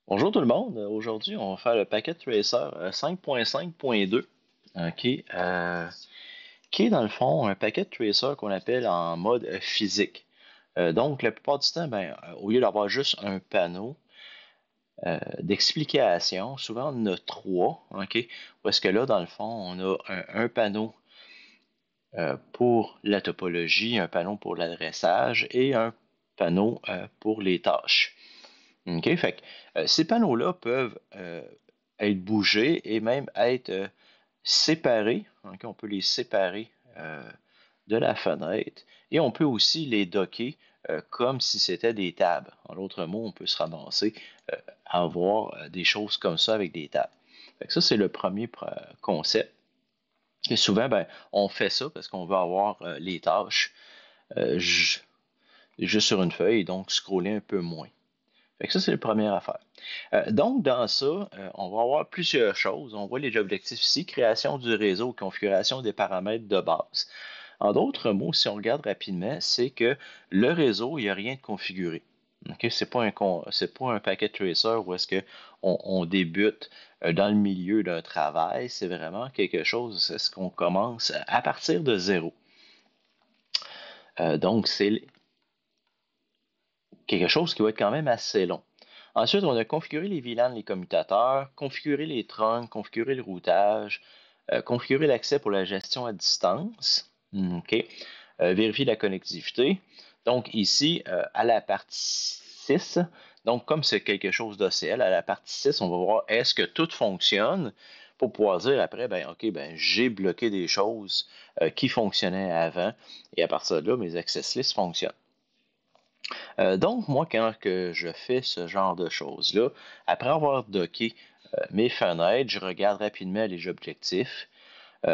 Bonjour tout le monde. Aujourd'hui, on va faire le Packet Tracer 5.5.2, ok, qui est dans le fond un Packet Tracer qu'on appelle en mode physique. Donc, la plupart du temps, au lieu d'avoir juste un panneau d'explication, souvent on en a trois, ok, parce que là, dans le fond, on a un panneau pour la topologie, un panneau pour l'adressage et un panneau pour les tâches. OK? Fait que, ces panneaux-là peuvent être bougés et même être séparés. OK? On peut les séparer de la fenêtre et on peut aussi les docker comme si c'était des tables. En d'autres mots, on peut se ramasser à avoir des choses comme ça avec des tables. Fait que ça, c'est le premier concept. Et souvent, on fait ça parce qu'on veut avoir les tâches euh, ju- juste sur une feuille et donc scroller un peu moins. Fait que ça, c'est la première affaire. Donc, dans ça, on va avoir plusieurs choses. On voit les objectifs ici, création du réseau, configuration des paramètres de base. En d'autres mots, si on regarde rapidement, c'est que le réseau, il n'y a rien de configuré. Okay? C'est pas un packet tracer où est-ce on débute dans le milieu d'un travail. C'est vraiment quelque chose, c'est ce qu'on commence à partir de zéro. Donc, c'est quelque chose qui va être quand même assez long. Ensuite, on a configuré les VLAN, les commutateurs, configuré les trunks, configuré le routage, configuré l'accès pour la gestion à distance. OK. Vérifier la connectivité. Donc ici, à la partie 6, donc comme c'est quelque chose d'OCL, à la partie 6, on va voir est-ce que tout fonctionne pour pouvoir dire après, OK, j'ai bloqué des choses qui fonctionnaient avant et à partir de là, mes access lists fonctionnent. Donc, moi, quand que je fais ce genre de choses-là, après avoir docké mes fenêtres, je regarde rapidement les objectifs.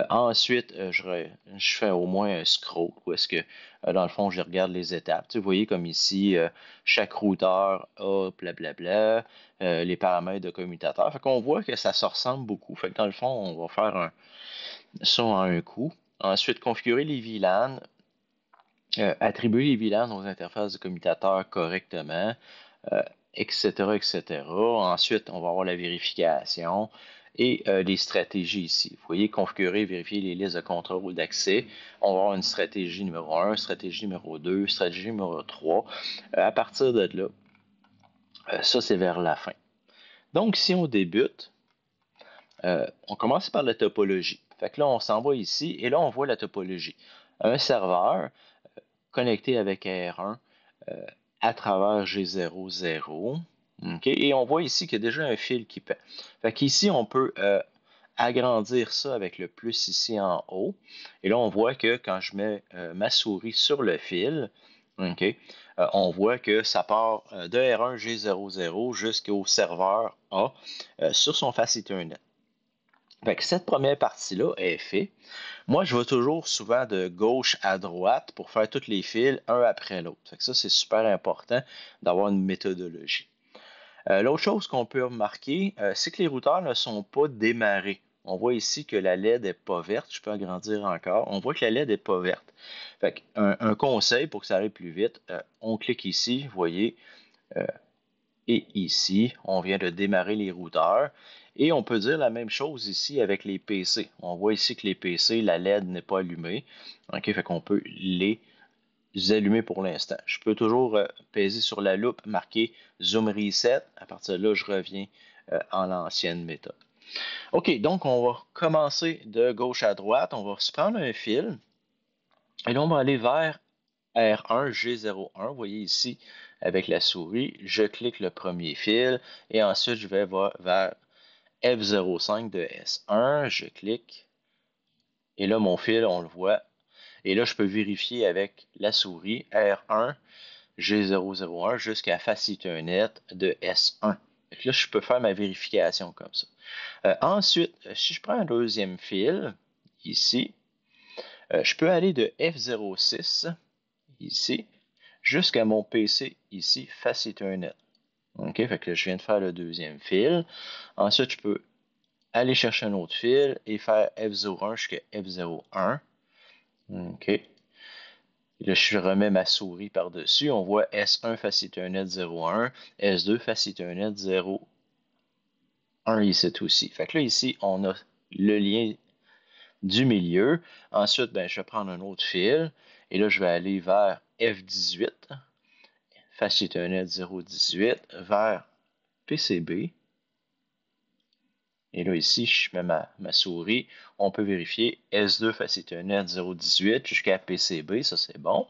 Ensuite, je fais au moins un scroll où est-ce que, dans le fond, je regarde les étapes. Tu sais, vous voyez comme ici, chaque routeur a blablabla, les paramètres de commutateur. Fait qu'on voit que ça se ressemble beaucoup. Fait que dans le fond, on va faire ça en un coup. Ensuite, configurer les VLAN, attribuer les VLAN aux interfaces de commutateurs correctement, euh, etc., etc. Ensuite, on va avoir la vérification et les stratégies ici. Vous voyez, configurer, vérifier les listes de contrôle ou d'accès. On va avoir une stratégie numéro 1, stratégie numéro 2, stratégie numéro 3. À partir de là, ça, c'est vers la fin. Donc, si on débute, on commence par la topologie. Fait que là, on s'en va ici et là, on voit la topologie. Un serveur connecté avec R1 à travers G00. Okay? Et on voit ici qu'il y a déjà un fil qui pend. Fait qu'ici, on peut agrandir ça avec le plus ici en haut. Et là, on voit que quand je mets ma souris sur le fil, okay, on voit que ça part de R1 G00 jusqu'au serveur A sur son face Ethernet. Fait que cette première partie-là est faite. Moi, je vais toujours souvent de gauche à droite pour faire tous les fils un après l'autre. Fait que ça, c'est super important d'avoir une méthodologie. L'autre chose qu'on peut remarquer, c'est que les routeurs ne sont pas démarrés. On voit ici que la LED n'est pas verte. Je peux agrandir encore. On voit que la LED n'est pas verte. Fait un conseil pour que ça aille plus vite, on clique ici, vous voyez, euh, et ici, on vient de démarrer les routeurs. Et on peut dire la même chose ici avec les PC. On voit ici que les PC, la LED n'est pas allumée. OK, fait qu'on peut les allumer pour l'instant. Je peux toujours peser sur la loupe, marquer Zoom Reset. À partir de là, je reviens en l'ancienne méthode. OK, donc on va commencer de gauche à droite. On va se prendre un fil. Et là, on va aller vers R1G01. Vous voyez ici avec la souris, je clique le premier fil et ensuite je vais vers F05 de S1. Je clique et là, mon fil, on le voit. Et là, je peux vérifier avec la souris R1 G001 jusqu'à Face Ethernet de S1. Donc là, je peux faire ma vérification comme ça. Ensuite, si je prends un deuxième fil, ici, je peux aller de F06, ici, jusqu'à mon PC, ici, Face Ethernet. OK, fait que je viens de faire le deuxième fil. Ensuite, je peux aller chercher un autre fil et faire F01 jusqu'à F01. OK. Et là, je remets ma souris par-dessus. On voit S1 Face Ethernet 01, S2 Face Ethernet 0. un ici aussi. Fait que là, ici, on a le lien du milieu. Ensuite, ben, je vais prendre un autre fil. Et là, je vais aller vers F18, face Ethernet 018, vers PCB. Et là, ici, je mets ma souris. On peut vérifier S2 face Ethernet 018 jusqu'à PCB. Ça, c'est bon.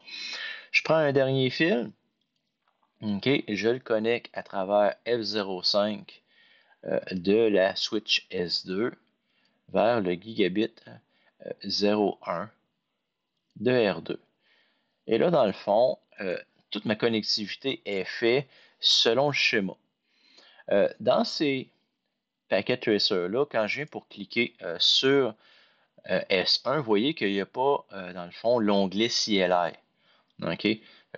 Je prends un dernier fil. OK, je le connecte à travers F05 de la switch S2 vers le gigabit 01 de R2. Et là, dans le fond, toute ma connectivité est faite selon le schéma. Dans ces packet tracers-là, quand je viens pour cliquer sur S1, vous voyez qu'il n'y a pas, dans le fond, l'onglet CLI. OK?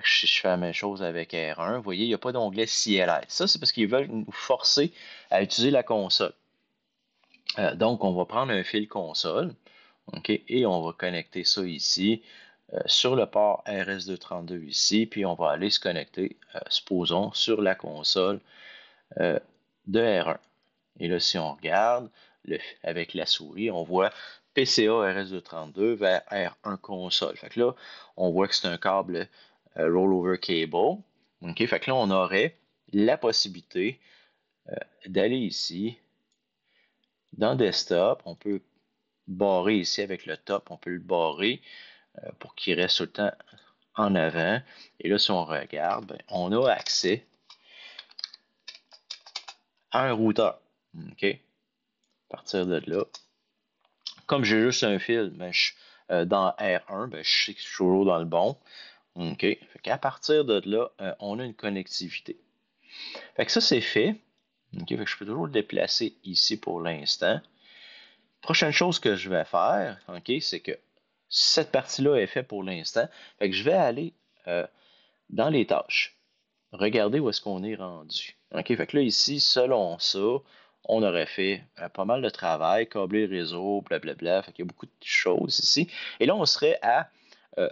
Si je fais la même chose avec R1, vous voyez, il n'y a pas d'onglet CLI. Ça, c'est parce qu'ils veulent nous forcer à utiliser la console. Donc, on va prendre un fil console, OK, et on va connecter ça ici sur le port RS232 ici, puis on va aller se connecter, supposons, sur la console de R1. Et là, si on regarde avec la souris, on voit PCA RS232 vers R1 console. Fait que là, on voit que c'est un câble rollover cable. OK, fait que là, on aurait la possibilité d'aller ici dans Desktop. On peut barrer ici avec le top, on peut le barrer pour qu'il reste tout le temps en avant. Et là, si on regarde, ben, on a accès à un routeur. OK? À partir de là, comme j'ai juste un fil, ben, dans R1, ben, je sais que je suis toujours dans le bon. OK? Fait qu'à partir de là, on a une connectivité. Fait que ça, c'est fait. OK? Fait que je peux toujours le déplacer ici pour l'instant. Prochaine chose que je vais faire, OK, c'est que cette partie-là est faite pour l'instant. Fait que je vais aller dans les tâches. Regardez où est-ce qu'on est rendu. OK, fait que là, ici, selon ça, on aurait fait pas mal de travail, câbler le réseau, blablabla. Fait qu'il y a beaucoup de choses ici. Et là, on serait à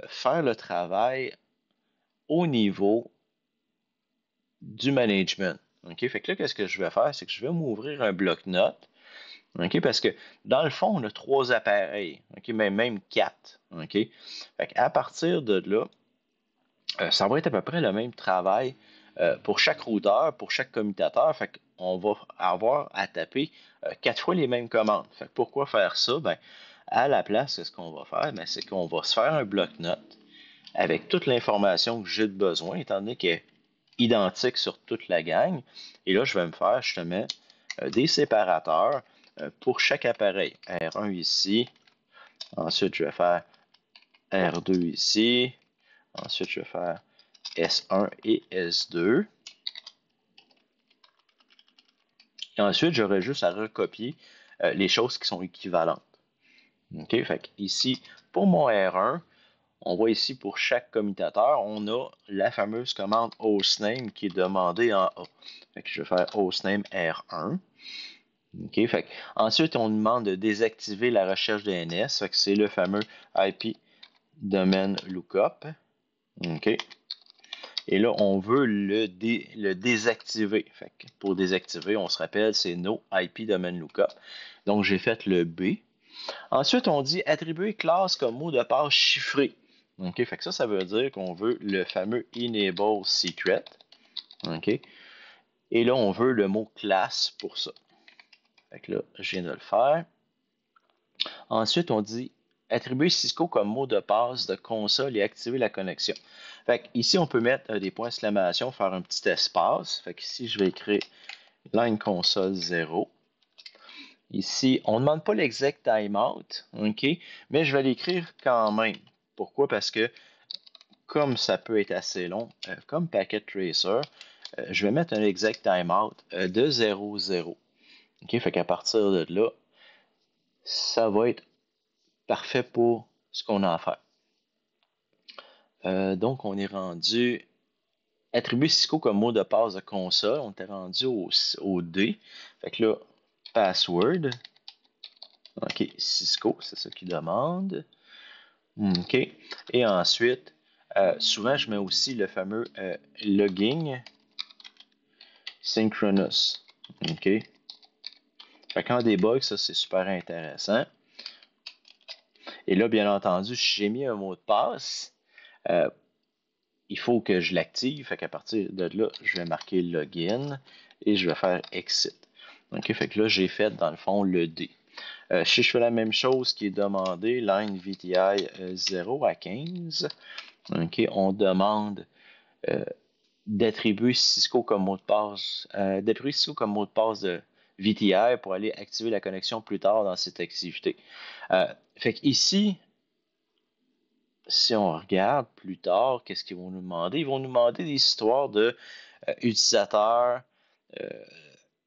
faire le travail au niveau du management. OK, fait que là, qu'est-ce que je vais faire? C'est que je vais m'ouvrir un bloc-notes. OK, parce que dans le fond, on a 3 appareils. OK, mais même 4. OK, fait qu'à partir de là, ça va être à peu près le même travail pour chaque routeur, pour chaque commutateur. Fait qu'on va avoir à taper 4 fois les mêmes commandes. Fait que pourquoi faire ça? Ben, à la place, ce qu'on va faire, ben, c'est qu'on va se faire un bloc-notes avec toute l'information que j'ai de besoin, étant donné qu'elle est identique sur toute la gang. Et là, je vais me faire justement des séparateurs pour chaque appareil. R1 ici. Ensuite, je vais faire R2 ici. Ensuite, je vais faire S1 et S2. Et ensuite, j'aurai juste à recopier les choses qui sont équivalentes. OK? Fait que ici, pour mon R1, on voit ici pour chaque commutateur, on a la fameuse commande hostname qui est demandée en A. Fait que je vais faire hostname R1. OK? Fait que, ensuite, on demande de désactiver la recherche DNS. Fait que c'est le fameux IP domain lookup. OK? Et là, on veut le désactiver. Fait que pour désactiver, on se rappelle, c'est no IP domain lookup. Donc, j'ai fait le B. Ensuite, on dit attribuer classe comme mot de passe chiffré. OK, fait que ça veut dire qu'on veut le fameux enable secret. OK. Et là, on veut le mot classe pour ça. Fait que là, je viens de le faire. Ensuite, on dit attribuer Cisco comme mot de passe de console et activer la connexion. Fait que ici, on peut mettre des points d'exclamation, faire un petit espace. Fait que ici, je vais écrire line console 0. Ici, on ne demande pas l'exec timeout, OK, mais je vais l'écrire quand même. Pourquoi? Parce que comme ça peut être assez long, comme packet tracer, je vais mettre un exec timeout de 0,0. OK, fait qu'à partir de là, ça va être parfait pour ce qu'on a à faire. Donc, on est rendu attribuer Cisco comme mot de passe de console. On est rendu au D. Fait que là, password. OK, Cisco, c'est ça qu'il demande. OK. Et ensuite, souvent, je mets aussi le fameux logging synchronous. OK. Fait qu'en debug, ça c'est super intéressant. Et là, bien entendu, si j'ai mis un mot de passe, il faut que je l'active. Fait qu'à partir de là, je vais marquer login et je vais faire exit. OK, fait que là, j'ai fait dans le fond le D. Si je fais la même chose qui est demandé, line VTI 0 à 15, OK, on demande d'attribuer Cisco comme mot de passe, de VTI pour aller activer la connexion plus tard dans cette activité. Fait qu'ici, si on regarde plus tard, qu'est-ce qu'ils vont nous demander? Ils vont nous demander des histoires de utilisateurs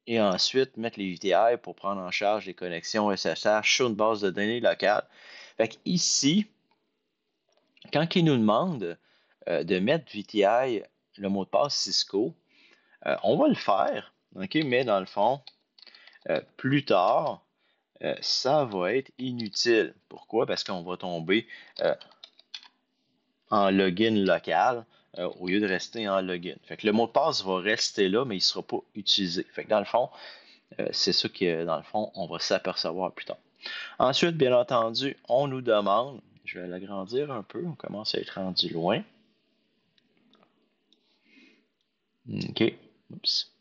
et ensuite mettre les VTI pour prendre en charge les connexions SSH sur une base de données locale. Fait qu'ici, quand ils nous demandent de mettre VTI, le mot de passe Cisco, on va le faire, ok, mais dans le fond, plus tard, ça va être inutile. Pourquoi? Parce qu'on va tomber en login local au lieu de rester en login. Fait que le mot de passe va rester là, mais il ne sera pas utilisé. Fait que dans le fond, c'est ça que, dans le fond, on va s'apercevoir plus tard. Ensuite, bien entendu, on nous demande, je vais l'agrandir un peu, on commence à être rendu loin. OK. Oups.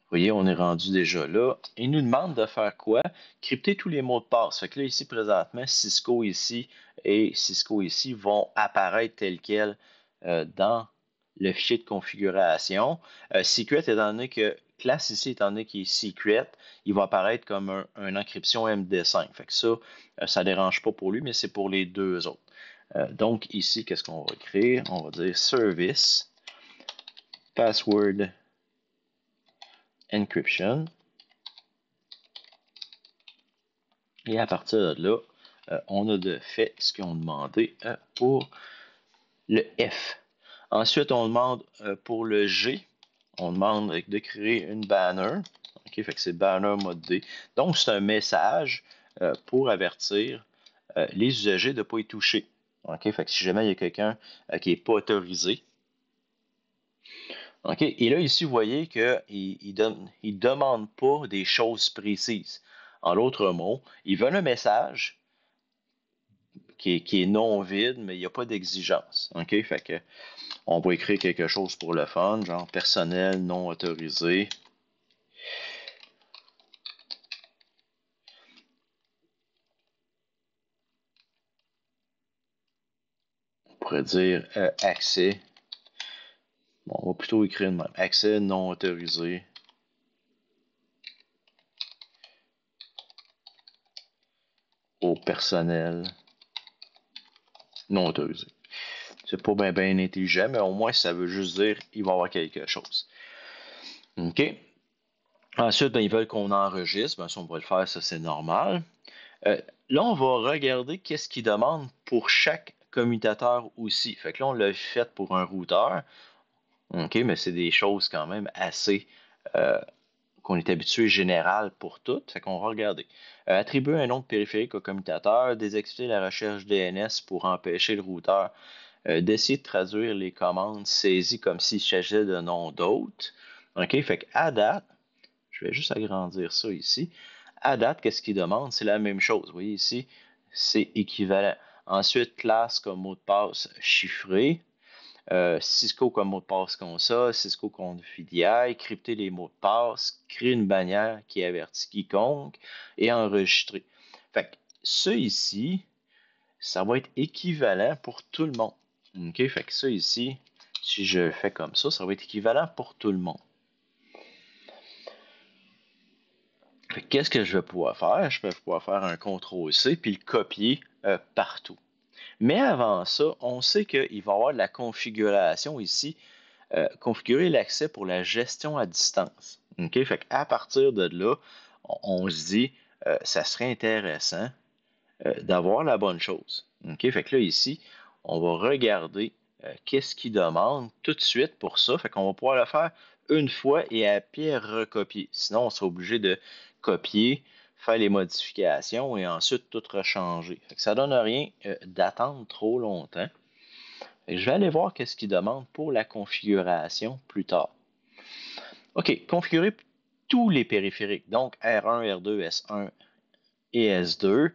Vous voyez, on est rendu déjà là. Il nous demande de faire quoi? Crypter tous les mots de passe. Fait que là, ici, présentement, Cisco ici et Cisco ici vont apparaître tels quels dans le fichier de configuration. Secret, étant donné que classe ici, étant donné qu'il est secret, il va apparaître comme un encryption MD5. Fait que ça ne dérange pas pour lui, mais c'est pour les deux autres. Donc ici, qu'est-ce qu'on va écrire? On va dire service, password, encryption. Et à partir de là, on a de fait ce qu'on demandé pour le F. Ensuite, on demande pour le G, on demande de créer une banner. OK, fait que c'est banner mode D. Donc, c'est un message pour avertir les usagers de ne pas y toucher. OK, fait que si jamais il y a quelqu'un qui n'est pas autorisé. OK, et là, ici, vous voyez qu'il ne demande pas des choses précises. En d'autres mots, il veut un message qui est non vide, mais il n'y a pas d'exigence. OK? Fait que on va écrire quelque chose pour le fun, genre personnel non autorisé. On pourrait dire accès. Bon, on va plutôt écrire de même. Accès non autorisé au personnel non autorisé. C'est pas bien intelligent, mais au moins ça veut juste dire qu'il va y avoir quelque chose. OK? Ensuite, ils veulent qu'on enregistre. Ben, si on va le faire, ça c'est normal. Là, on va regarder qu'est-ce qu'ils demandent pour chaque commutateur aussi. Fait que là, on l'a fait pour un routeur. OK, mais c'est des choses quand même assez qu'on est habitué général pour toutes. Fait qu'on va regarder. Attribuer un nom de périphérique au commutateur, désactiver la recherche DNS pour empêcher le routeur d'essayer de traduire les commandes saisies comme s'il s'agissait de noms d'hôtes. OK, fait qu'à date, je vais juste agrandir ça ici. À date, qu'est-ce qu'il demande? C'est la même chose. Vous voyez ici, c'est équivalent. Ensuite, classe comme mot de passe chiffré. Cisco comme mot de passe console, Cisco compte VDI, crypter les mots de passe, créer une bannière qui avertit quiconque et enregistrer. Fait que ça ici, ça va être équivalent pour tout le monde. OK? Fait que ça ici, si je fais comme ça va être équivalent pour tout le monde. Qu'est-ce que je vais pouvoir faire? Je vais pouvoir faire un CTRL-C puis le copier partout. Mais avant ça, on sait qu'il va y avoir de la configuration ici, configurer l'accès pour la gestion à distance. OK? Fait qu'à partir de là, on se dit, ça serait intéressant d'avoir la bonne chose. OK? Fait que là, ici, on va regarder qu'est-ce qu'il demande tout de suite pour ça. Fait qu'on va pouvoir le faire une fois et à pied recopier. Sinon, on sera obligé de copier, faire les modifications et ensuite tout rechanger. Fait que ça donne rien d'attendre trop longtemps. Je vais aller voir qu'est-ce qu'il demande pour la configuration plus tard. OK, configurer tous les périphériques, donc R1, R2, S1 et S2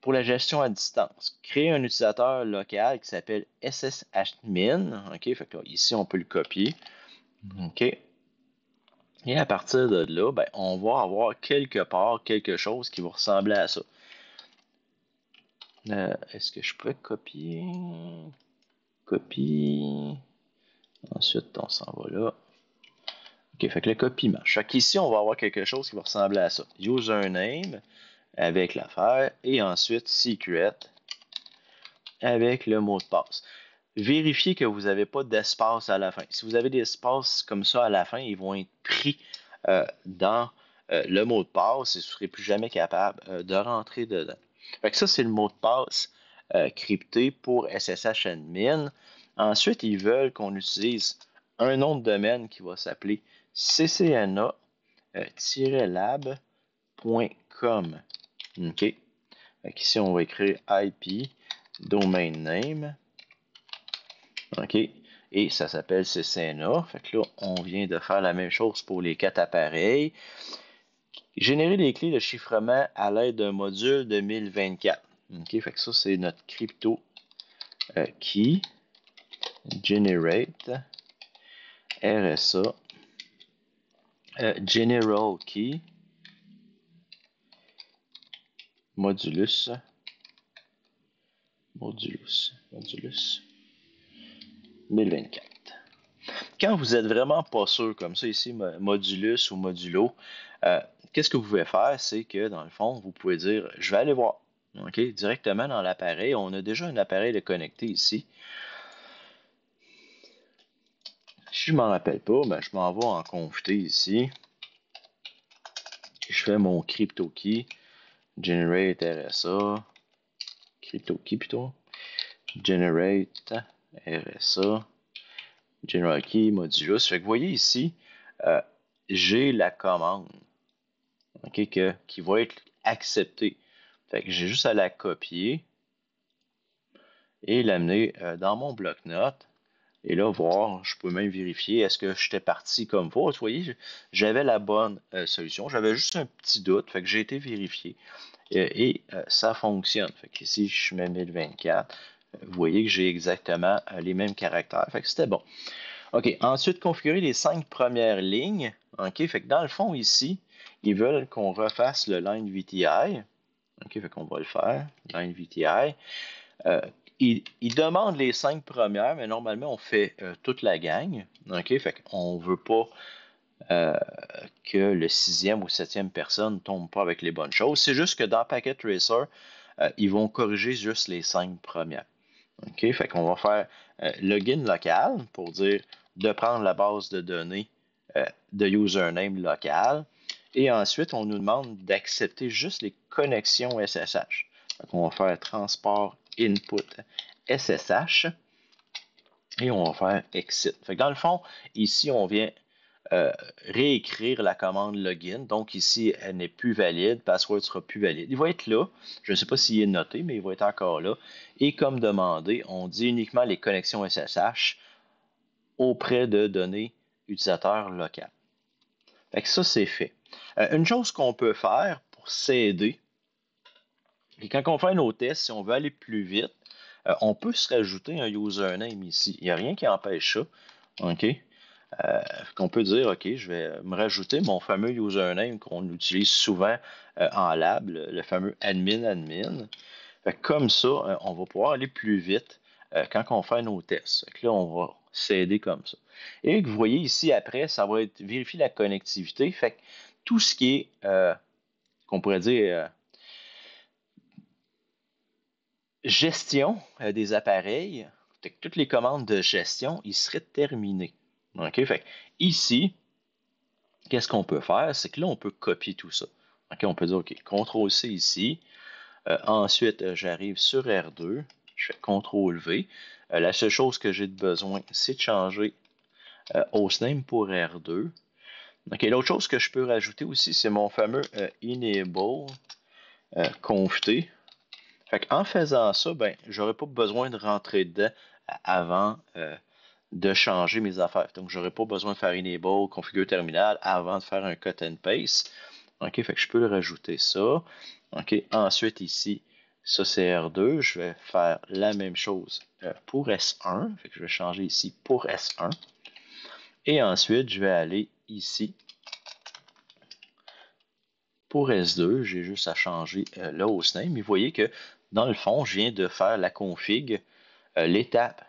pour la gestion à distance. Créer un utilisateur local qui s'appelle sshadmin. OK, fait que là, ici, on peut le copier. OK. Et à partir de là, ben, on va avoir quelque part quelque chose qui va ressembler à ça. Est-ce que je peux copier? Copie. Ensuite, on s'en va là. OK, fait que le copie marche. Fait qu'ici, on va avoir quelque chose qui va ressembler à ça. Username avec l'affaire et ensuite secret avec le mot de passe. Vérifiez que vous n'avez pas d'espace à la fin. Si vous avez des espaces comme ça à la fin, ils vont être pris dans le mot de passe et vous ne serez plus jamais capable de rentrer dedans. Fait que ça, c'est le mot de passe crypté pour SSH Admin. Ensuite, ils veulent qu'on utilise un nom de domaine qui va s'appeler ccna-lab.com. OK? Fait ici, on va écrire IP domain name. OK? Et ça s'appelle CCNA. Fait que là, on vient de faire la même chose pour les 4 appareils. Générer des clés de chiffrement à l'aide d'un module de 1024. OK? Fait que ça, c'est notre crypto key generate RSA general key modulus 1024. Quand vous êtes vraiment pas sûr comme ça ici, modulus ou modulo, qu'est-ce que vous pouvez faire, c'est que dans le fond, vous pouvez dire, je vais aller voir, ok, directement dans l'appareil. On a déjà un appareil de connecté ici. Si je m'en rappelle pas, ben, je m'en vais en config ici. Je fais mon crypto key, generate RSA, crypto key plutôt, generate RSA, general key modulus. Fait que vous voyez ici, j'ai la commande qui va être acceptée. Fait que j'ai juste à la copier et l'amener dans mon bloc-notes. Et là, voir, je peux même vérifier, est-ce que j'étais parti comme faut. Vous voyez, j'avais la bonne solution. J'avais juste un petit doute, fait que j'ai été vérifié. Et ça fonctionne. Fait que ici, je mets 1024. Vous voyez que j'ai exactement les mêmes caractères. Fait que c'était bon. OK, ensuite, configurer les 5 premières lignes. OK, fait que dans le fond, ici, ils veulent qu'on refasse le line VTI. OK, fait qu'on va le faire, line VTI. Ils demandent les 5 premières, mais normalement, on fait toute la gang. OK, fait qu'on ne veut pas que le 6e ou 7e personne ne tombe pas avec les bonnes choses. C'est juste que dans Packet Tracer, ils vont corriger juste les 5 premières. OK, fait qu'on va faire login local pour dire de prendre la base de données de username local. Et ensuite, on nous demande d'accepter juste les connexions SSH. Donc, on va faire transport input SSH et on va faire exit. Fait que dans le fond, ici, on vient réécrire la commande login. Donc ici, elle n'est plus valide, password sera plus valide. Il va être là. Je ne sais pas s'il est noté, mais il va être encore là. Et comme demandé, on dit uniquement les connexions SSH auprès de données utilisateurs locales. Fait que ça, c'est fait. Une chose qu'on peut faire pour s'aider, et quand on fait nos tests, si on veut aller plus vite, on peut se rajouter un username ici. Il n'y a rien qui empêche ça. OK? Qu'on peut dire, OK, je vais me rajouter mon fameux username qu'on utilise souvent en lab, le fameux admin. Fait que comme ça, on va pouvoir aller plus vite quand on fait nos tests. Fait que là, on va s'aider comme ça. Et vous voyez ici, après, ça va être vérifier la connectivité. Fait que tout ce qui est, qu'on pourrait dire, gestion des appareils, fait que toutes les commandes de gestion, ils seraient terminées. OK? Fait que ici, qu'est-ce qu'on peut faire? C'est que là, on peut copier tout ça. OK, on peut dire, OK, CTRL-C ici. Ensuite, j'arrive sur R2. Je fais CTRL-V. La seule chose que j'ai besoin, c'est de changer hostname pour R2. OK, l'autre chose que je peux rajouter aussi, c'est mon fameux enable conft. Fait qu'en faisant ça, ben, j'aurais pas besoin de rentrer dedans avant de changer mes affaires. Donc, j'aurais pas besoin de faire enable, configure terminal avant de faire un cut and paste. OK, fait que je peux le rajouter ça. OK, ensuite ici, ça c'est R2. Je vais faire la même chose pour S1. Fait que je vais changer ici pour S1. Et ensuite, je vais aller ici. Pour S2, j'ai juste à changer le hostname. Et vous voyez que dans le fond, je viens de faire la config, l'étape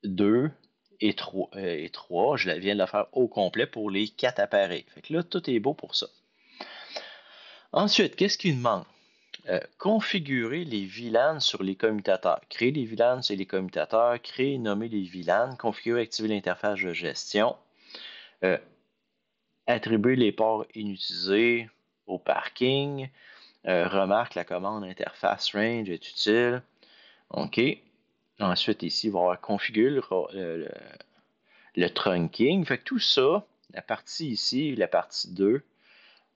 2 et 3, je viens de la faire au complet pour les 4 appareils. Fait que là, tout est beau pour ça. Ensuite, qu'est-ce qu'il manque? Configurer les VLAN sur les commutateurs. Créer les VLAN sur les commutateurs, créer et nommer les VLAN, configurer et activer l'interface de gestion, attribuer les ports inutilisés au parking, remarque la commande interface range est utile. OK. Ensuite, ici, il va y avoir configurer le trunking. Fait que tout ça, la partie ici, la partie 2,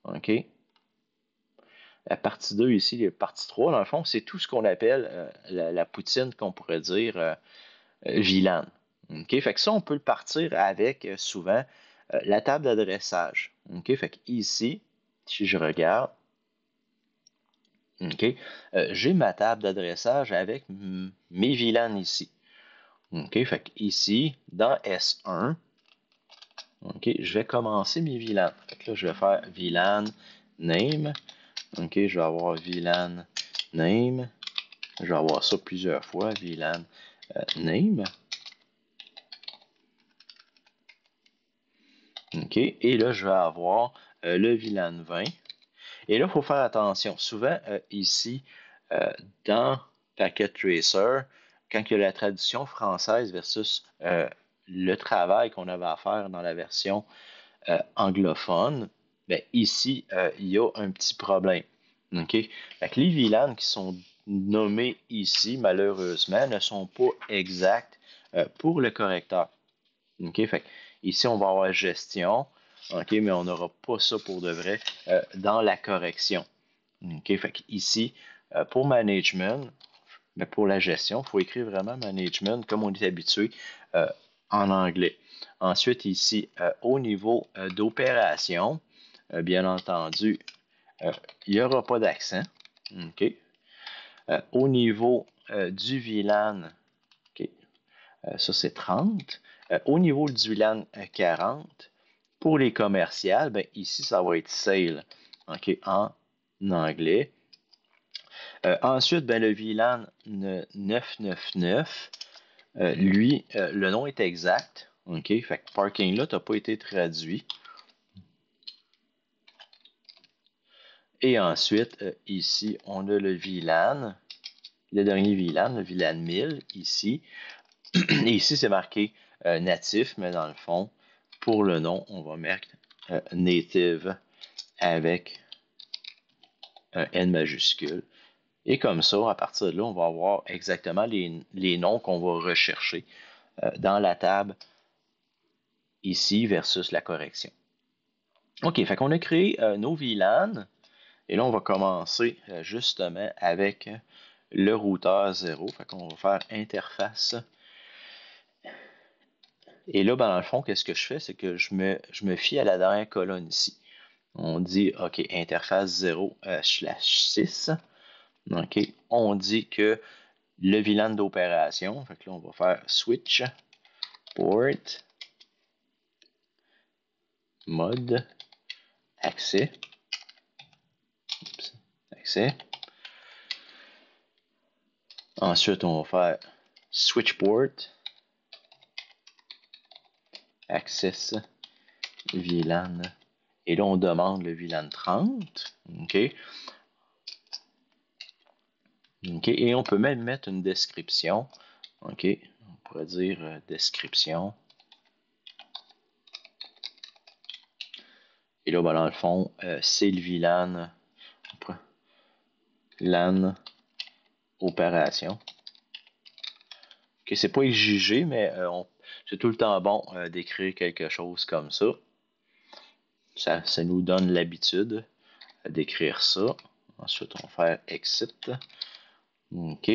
OK? La partie 2 ici, la partie 3, dans le fond, c'est tout ce qu'on appelle la poutine qu'on pourrait dire VLAN. OK? Fait que ça, on peut le partir avec souvent la table d'adressage. OK? Fait que ici, si je regarde, OK, j'ai ma table d'adressage avec mes VLAN ici. OK? Fait que ici, dans S1, OK, je vais commencer mes VLAN. Fait que là, je vais faire VLAN name. OK, je vais avoir VLAN name. Je vais avoir ça plusieurs fois, VLAN name. OK, et là, je vais avoir le VLAN 20. Et là, il faut faire attention. Souvent, ici, dans Packet Tracer, quand il y a la traduction française versus le travail qu'on avait à faire dans la version anglophone, ben ici, il y a un petit problème. OK? Fait que les VLAN qui sont nommés ici, malheureusement, ne sont pas exacts pour le correcteur. OK? Fait que ici, on va avoir gestion, OK, mais on n'aura pas ça pour de vrai dans la correction. OK? Fait que ici, pour management, mais pour la gestion, il faut écrire vraiment management comme on est habitué en anglais. Ensuite, ici, au niveau d'opération, bien entendu, il n'y aura pas d'accent. OK? Au niveau du VLAN, OK, ça c'est 30. Au niveau du VLAN 40, pour les commerciales, ben, ici, ça va être sale, OK, en anglais. Ensuite, ben, le VLAN 999, lui, le nom est exact. OK? Fait que parking là, n'a pas été traduit. Et ensuite, ici, on a le VLAN, le dernier VLAN, le VLAN 1000, ici. Et ici, c'est marqué natif, mais dans le fond, pour le nom, on va mettre native avec un N majuscule. Et comme ça, à partir de là, on va avoir exactement les noms qu'on va rechercher dans la table ici versus la correction. OK, fait qu'on a créé nos VLAN. Et là, on va commencer justement avec le routeur 0. Fait qu'on va faire interface. Et là, ben, dans le fond, qu'est-ce que je fais? C'est que je me fie à la dernière colonne ici. On dit, OK, interface 0/6. OK, on dit que le VLAN d'opération, fait que là, on va faire switch port mode accès. Accès. Ensuite, on va faire switch port access VLAN. Et là, on demande le VLAN 30. OK. OK. Et on peut même mettre une description. OK. On pourrait dire description. Et là, ben, dans le fond, c'est le VLAN. LAN opération. OK. C'est pas exigé, mais c'est tout le temps bon d'écrire quelque chose comme ça. Ça nous donne l'habitude d'écrire ça. Ensuite, on va faire exit. OK.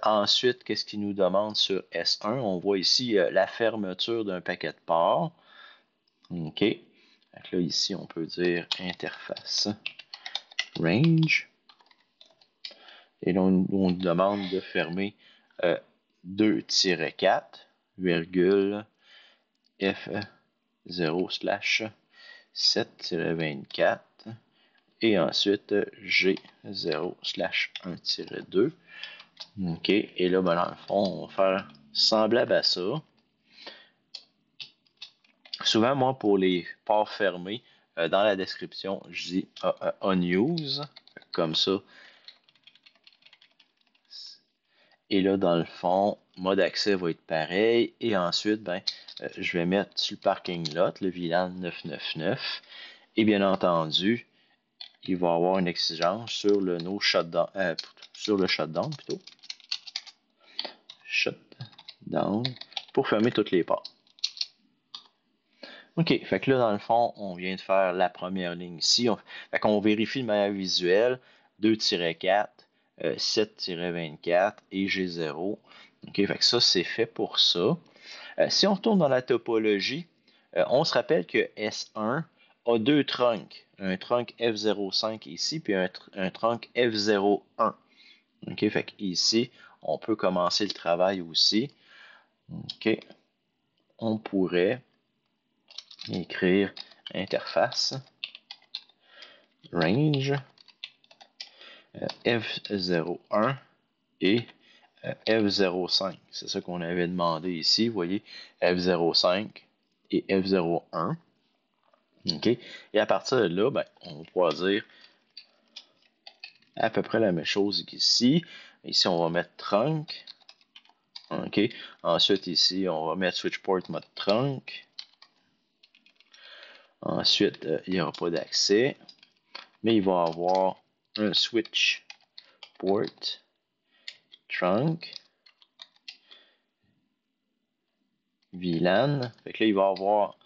Ensuite, qu'est-ce qu'il nous demande sur S1? On voit ici la fermeture d'un paquet de ports. OK. Donc là, ici, on peut dire interface range. Et là, on nous demande de fermer 2-4, virgule, F0/7-24 et ensuite G0/1-2. OK. Et là, ben, dans le fond, on va faire semblable à ça. Souvent, moi, pour les ports fermés, dans la description, je dis unuse, comme ça. Et là, dans le fond, mode accès va être pareil. Et ensuite, ben, je vais mettre sur le parking lot le VLAN 999. Et bien entendu, il va y avoir une exigence sur le no shutdown, sur le shutdown plutôt. Shutdown pour fermer toutes les portes. OK, fait que là, dans le fond, on vient de faire la première ligne ici. Fait qu'on vérifie de manière visuelle 2-4, 7-24 et G0. OK, fait que ça, c'est fait pour ça. Si on retourne dans la topologie, on se rappelle que S1 a deux trunks. Un trunk F05 ici, puis un trunk F01. OK, fait qu'ici, on peut commencer le travail aussi. OK, on pourrait écrire interface range F01 et F05. C'est ça qu'on avait demandé ici. Vous voyez, F05 et F01. OK? Et à partir de là, ben, on pourra dire à peu près la même chose qu'ici. Ici, on va mettre trunk. OK? Ensuite, ici, on va mettre switch port mode trunk. Ensuite, il n'y aura pas d'accès. Mais il va y avoir un switch port trunk VLAN. Fait que là, il va y avoir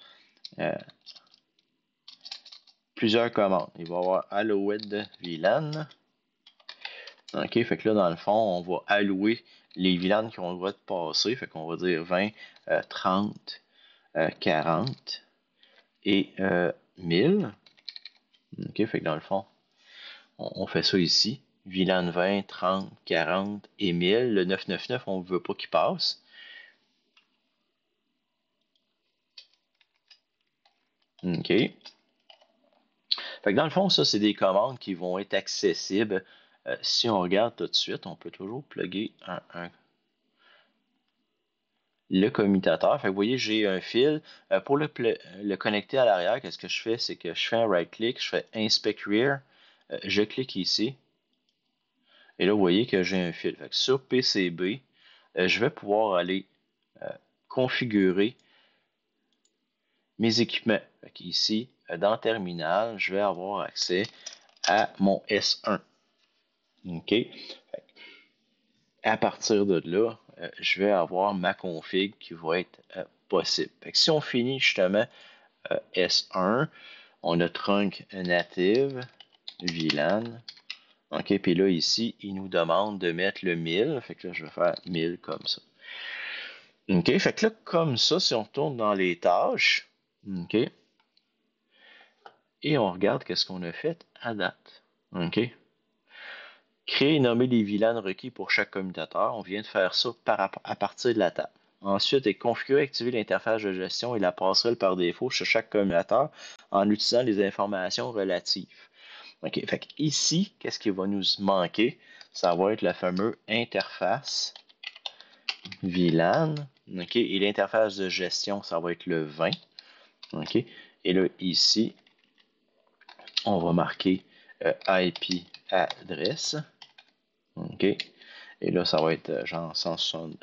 plusieurs commandes. Il va y avoir allowed VLAN. OK, fait que là, dans le fond, on va allouer les VLAN qui ont le droit de passer. Fait qu'on va dire 20, 30, 40 et 1000. OK, fait que dans le fond, on fait ça ici. VLAN 20, 30, 40 et 1000. Le 999, on ne veut pas qu'il passe. OK. Fait que dans le fond, ça, c'est des commandes qui vont être accessibles. Si on regarde tout de suite, on peut toujours plugger le commutateur. Fait que vous voyez, j'ai un fil. Pour le connecter à l'arrière, qu'est-ce que je fais? C'est que je fais un right-click, je fais Inspect Rear, je clique ici. Et là, vous voyez que j'ai un fil. Fait que sur PCB, je vais pouvoir aller configurer mes équipements. Fait qu'ici, dans Terminal, je vais avoir accès à mon S1. OK? À partir de là, je vais avoir ma config qui va être possible. Fait que si on finit justement S1, on a trunk native, VLAN. OK, puis là, ici, il nous demande de mettre le 1000. Fait que là, je vais faire 1000 comme ça. OK, fait que là, comme ça, si on retourne dans les tâches, OK, et on regarde qu'est-ce qu'on a fait à date. OK. Créer et nommer les VLAN requis pour chaque commutateur. On vient de faire ça à partir de la table. Ensuite, configurer et activer l'interface de gestion et la passerelle par défaut sur chaque commutateur en utilisant les informations relatives. OK, fait ici, qu'est-ce qui va nous manquer? Ça va être la fameuse interface VLAN. OK, et l'interface de gestion, ça va être le 20. OK, et là, ici, on va marquer IP adresse. OK, et là, ça va être genre 160.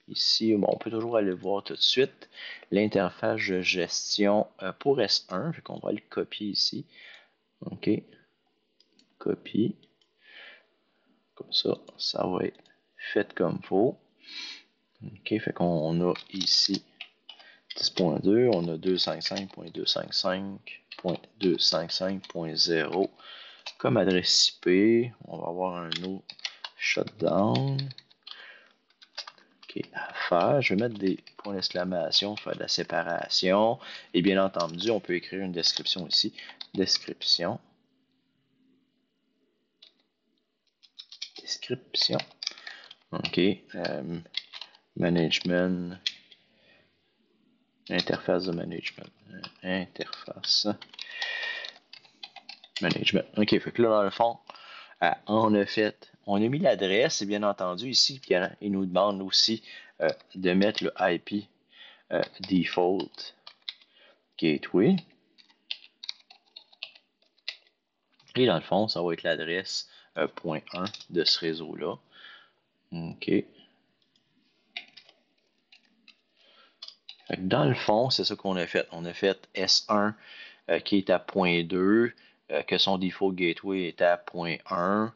Ici, bon, on peut toujours aller voir tout de suite l'interface de gestion pour S1. Fait qu'on va le copier ici. OK. Copie. Comme ça, ça va être fait comme il faut. OK, fait qu'on a ici 10.2, on a 255.255.255.0 comme adresse IP. On va avoir un autre shutdown. OK, à faire. Je vais mettre des points d'exclamation, faire de la séparation. Et bien entendu, on peut écrire une description ici. Description. Description. OK. Management. Interface de management. Interface. Management. OK, fait que là, dans le fond, on a mis l'adresse et bien entendu, ici, il nous demande aussi de mettre le IP default gateway. Et dans le fond, ça va être l'adresse .1 de ce réseau-là. OK. Fait que dans le fond, c'est ça qu'on a fait. On a fait S1 qui est à .2, que son default gateway est à .1.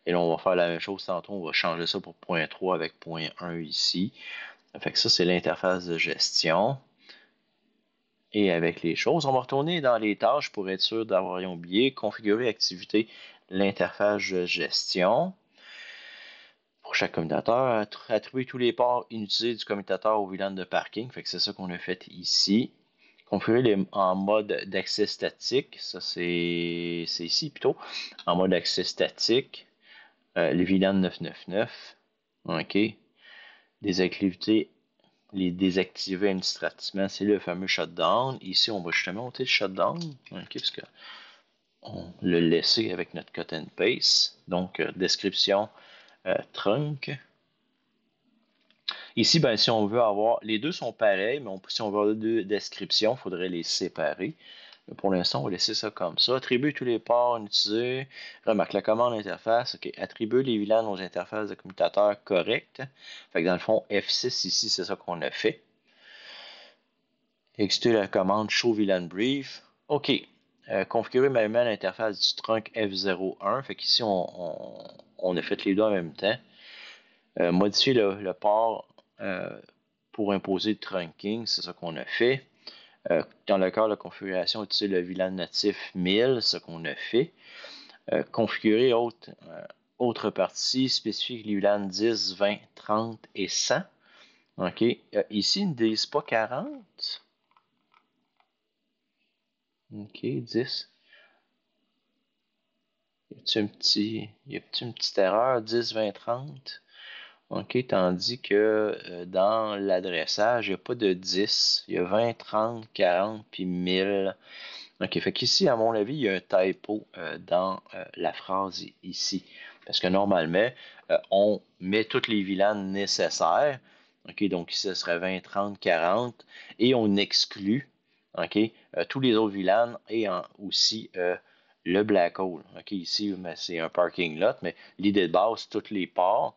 Et là, on va faire la même chose tantôt. On va changer ça pour .3 avec .1 ici. Fait que ça, c'est l'interface de gestion. Et avec les choses, on va retourner dans les tâches pour être sûr d'avoir rien oublié. Configurer activité, l'interface de gestion. Pour chaque commutateur, attribuer tous les ports inutilisés du commutateur au VLAN de parking. Fait que c'est ça qu'on a fait ici. Configurer en mode d'accès statique. Ça, c'est ici plutôt. En mode accès statique. Les VLAN 999. OK. Les désactiver administrativement, c'est le fameux shutdown. Ici, on va justement monter le shutdown. OK, parce que on l'a laissé avec notre cut and paste. Donc, description trunk. Ici, ben, si on veut avoir, les deux sont pareils, mais si on veut avoir deux descriptions, il faudrait les séparer. Mais pour l'instant, on va laisser ça comme ça. Attribuer tous les ports utilisés. Remarque, la commande interface, OK. Attribuer les VLAN aux interfaces de commutateurs correctes. Fait que dans le fond, F6 ici, c'est ça qu'on a fait. Exécuter la commande show VLAN brief. OK. Configurer manuellement l'interface du trunk F01. Fait qu'ici, on a fait les deux en même temps. Modifier le port pour imposer le trunking, c'est ça qu'on a fait. Dans le cas de la configuration, utiliser le VLAN natif 1000, c'est ce qu'on a fait. Configurer autre partie, spécifier les VLAN 10, 20, 30 et 100. OK. Ici, ils ne disent pas 40. OK, 10. Y a-t-il une petite erreur? 10, 20, 30? OK, tandis que dans l'adressage, il n'y a pas de 10. Il y a 20, 30, 40, puis 1000. OK, fait qu'ici, à mon avis, il y a un typo dans la phrase ici. Parce que normalement, on met toutes les VLAN nécessaires. OK, donc ici, ce serait 20, 30, 40. Et on exclut, OK, tous les autres VLAN et aussi le black hole. OK, ici, c'est un parking lot, mais l'idée de base, tous les ports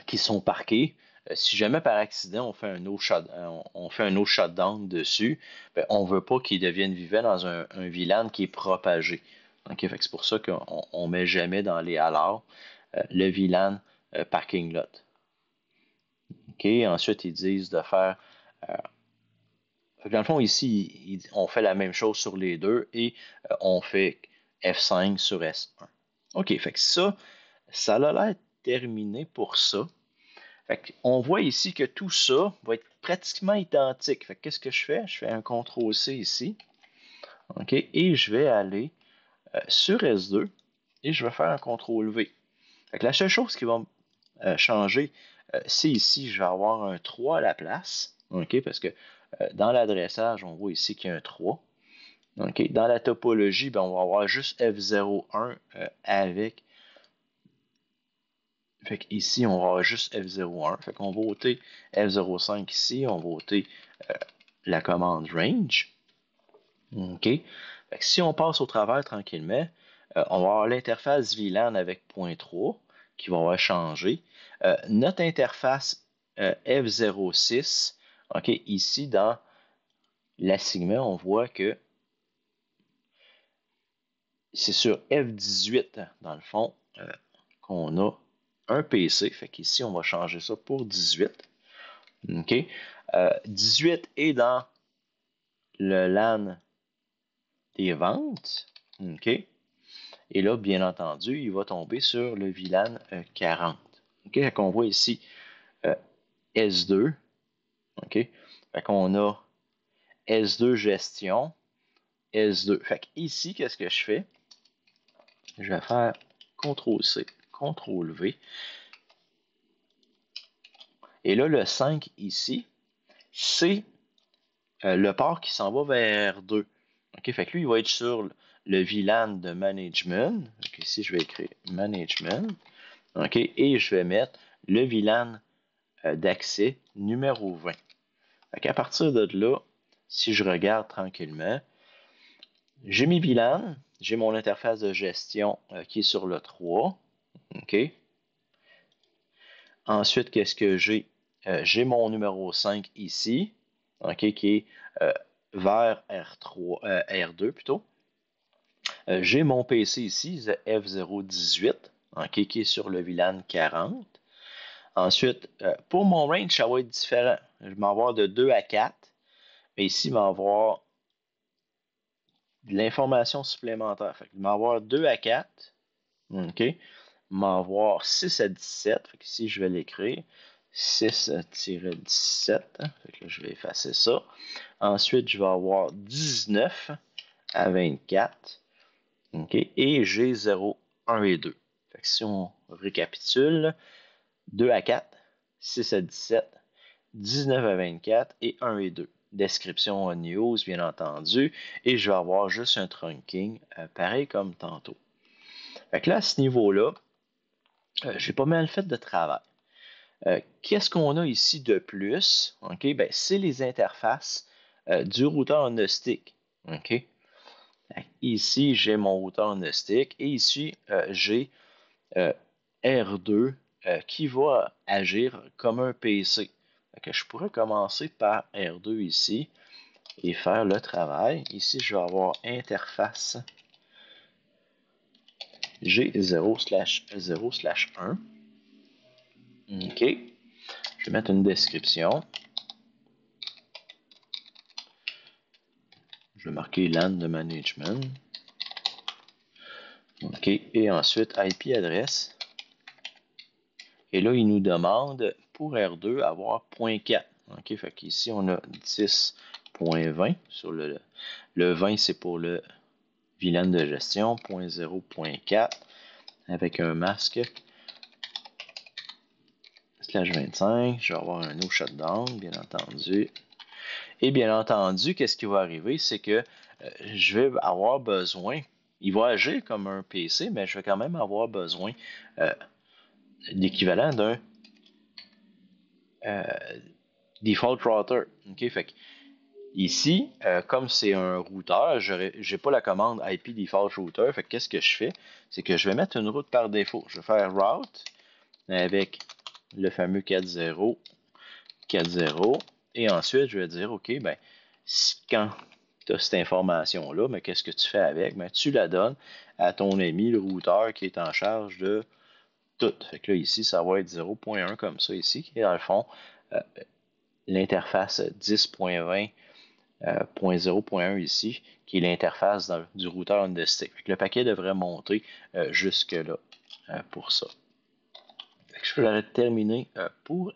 qui sont parqués. Si jamais par accident on fait un no shutdown dessus, ben, on ne veut pas qu'ils deviennent vivants dans un VLAN qui est propagé. Okay, fait que c'est pour ça qu'on ne met jamais dans les alarmes le VLAN parking lot. Okay, ensuite, ils disent de faire. Dans le fond, ici, on fait la même chose sur les deux et on fait F5 sur S1. OK, fait que ça a l'air terminé pour ça. Fait on voit ici que tout ça va être pratiquement identique. Fait qu'est-ce que je fais? Je fais un CTRL-C ici. OK? Et je vais aller sur S2 et je vais faire un CTRL-V. Fait que la seule chose qui va changer, c'est ici, je vais avoir un 3 à la place. OK? Parce que dans l'adressage, on voit ici qu'il y a un 3. OK? Dans la topologie, ben, on va avoir juste F01 avec. Fait qu'ici, on va avoir juste F01. Fait qu'on va voter F05 ici. On va voter la commande range. OK. Fait que si on passe au travers tranquillement, on va avoir l'interface VLAN avec .3 qui va changer. Notre interface F06, OK, ici dans l'assignement, on voit que c'est sur F18, dans le fond, qu'on a un PC. Fait qu'ici, on va changer ça pour 18. OK. 18 est dans le LAN des ventes. OK. Et là, bien entendu, il va tomber sur le VLAN 40. OK? Fait qu'on voit ici S2. OK? Fait qu'on a S2 gestion, S2. Fait qu'ici, qu'est-ce que je fais? Je vais faire CTRL-C, CTRL-V. Et là, le 5 ici, c'est le port qui s'en va vers 2. OK, fait que lui, il va être sur le VLAN de management. Donc ici, je vais écrire management. OK, et je vais mettre le VLAN d'accès numéro 20. Fait qu'à partir de là, si je regarde tranquillement, j'ai mes VLAN, j'ai mon interface de gestion qui est sur le 3. OK. Ensuite, qu'est-ce que j'ai? J'ai mon numéro 5 ici, OK, qui est vers R2 plutôt. J'ai mon PC ici, F018, OK, qui est sur le VLAN 40. Ensuite, pour mon range, ça va être différent. Je vais avoir de 2 à 4. Mais ici, il va avoir de l'information supplémentaire. Fait que il va avoir 2 à 4. OK. Il va avoir 6 à 17. Fait que ici, je vais l'écrire. 6-17. Fait que là, je vais effacer ça. Ensuite, je vais avoir 19 à 24. OK. Et j'ai 0, 1 et 2. Fait que si on récapitule, 2 à 4, 6 à 17, 19 à 24 et 1 et 2. Description news, bien entendu. Et je vais avoir juste un trunking, pareil comme tantôt. Fait que là, à ce niveau-là, j'ai pas mal fait de travail. Qu'est-ce qu'on a ici de plus? Okay? Ben, c'est les interfaces du routeur on stick. Okay? Ici, j'ai mon routeur on stick et ici, j'ai R2 qui va agir comme un PC. Que je pourrais commencer par R2 ici et faire le travail. Ici, je vais avoir interface G0/0/1. OK. Je vais mettre une description. Je vais marquer LAN de management. OK. Et ensuite, IP adresse. Et là, il nous demande pour R2 avoir 0.4. OK. Fait qu'ici, on a 10.20 sur le 20, c'est pour le VLAN de gestion, 0.0.4 avec un masque /25. Je vais avoir un no shutdown, bien entendu. Et bien entendu, qu'est-ce qui va arriver? C'est que je vais avoir besoin, il va agir comme un PC, mais je vais quand même avoir besoin d'équivalent d'un default router. OK? Fait que ici, comme c'est un routeur, je n'ai pas la commande IP default router. Fait que qu'est-ce que je fais? C'est que je vais mettre une route par défaut. Je vais faire route avec le fameux 4.0, 4.0. Et ensuite, je vais dire, OK, ben, quand tu as cette information-là, mais qu'est-ce que tu fais avec? Ben, tu la donnes à ton ami, le routeur, qui est en charge de tout. Fait que là, ici, ça va être 0.1 comme ça ici, qui est dans le fond l'interface 10.20.0.1 ici, qui est l'interface du routeur on the stick. Fait que le paquet devrait monter jusque-là pour ça. Fait que je vais terminer pour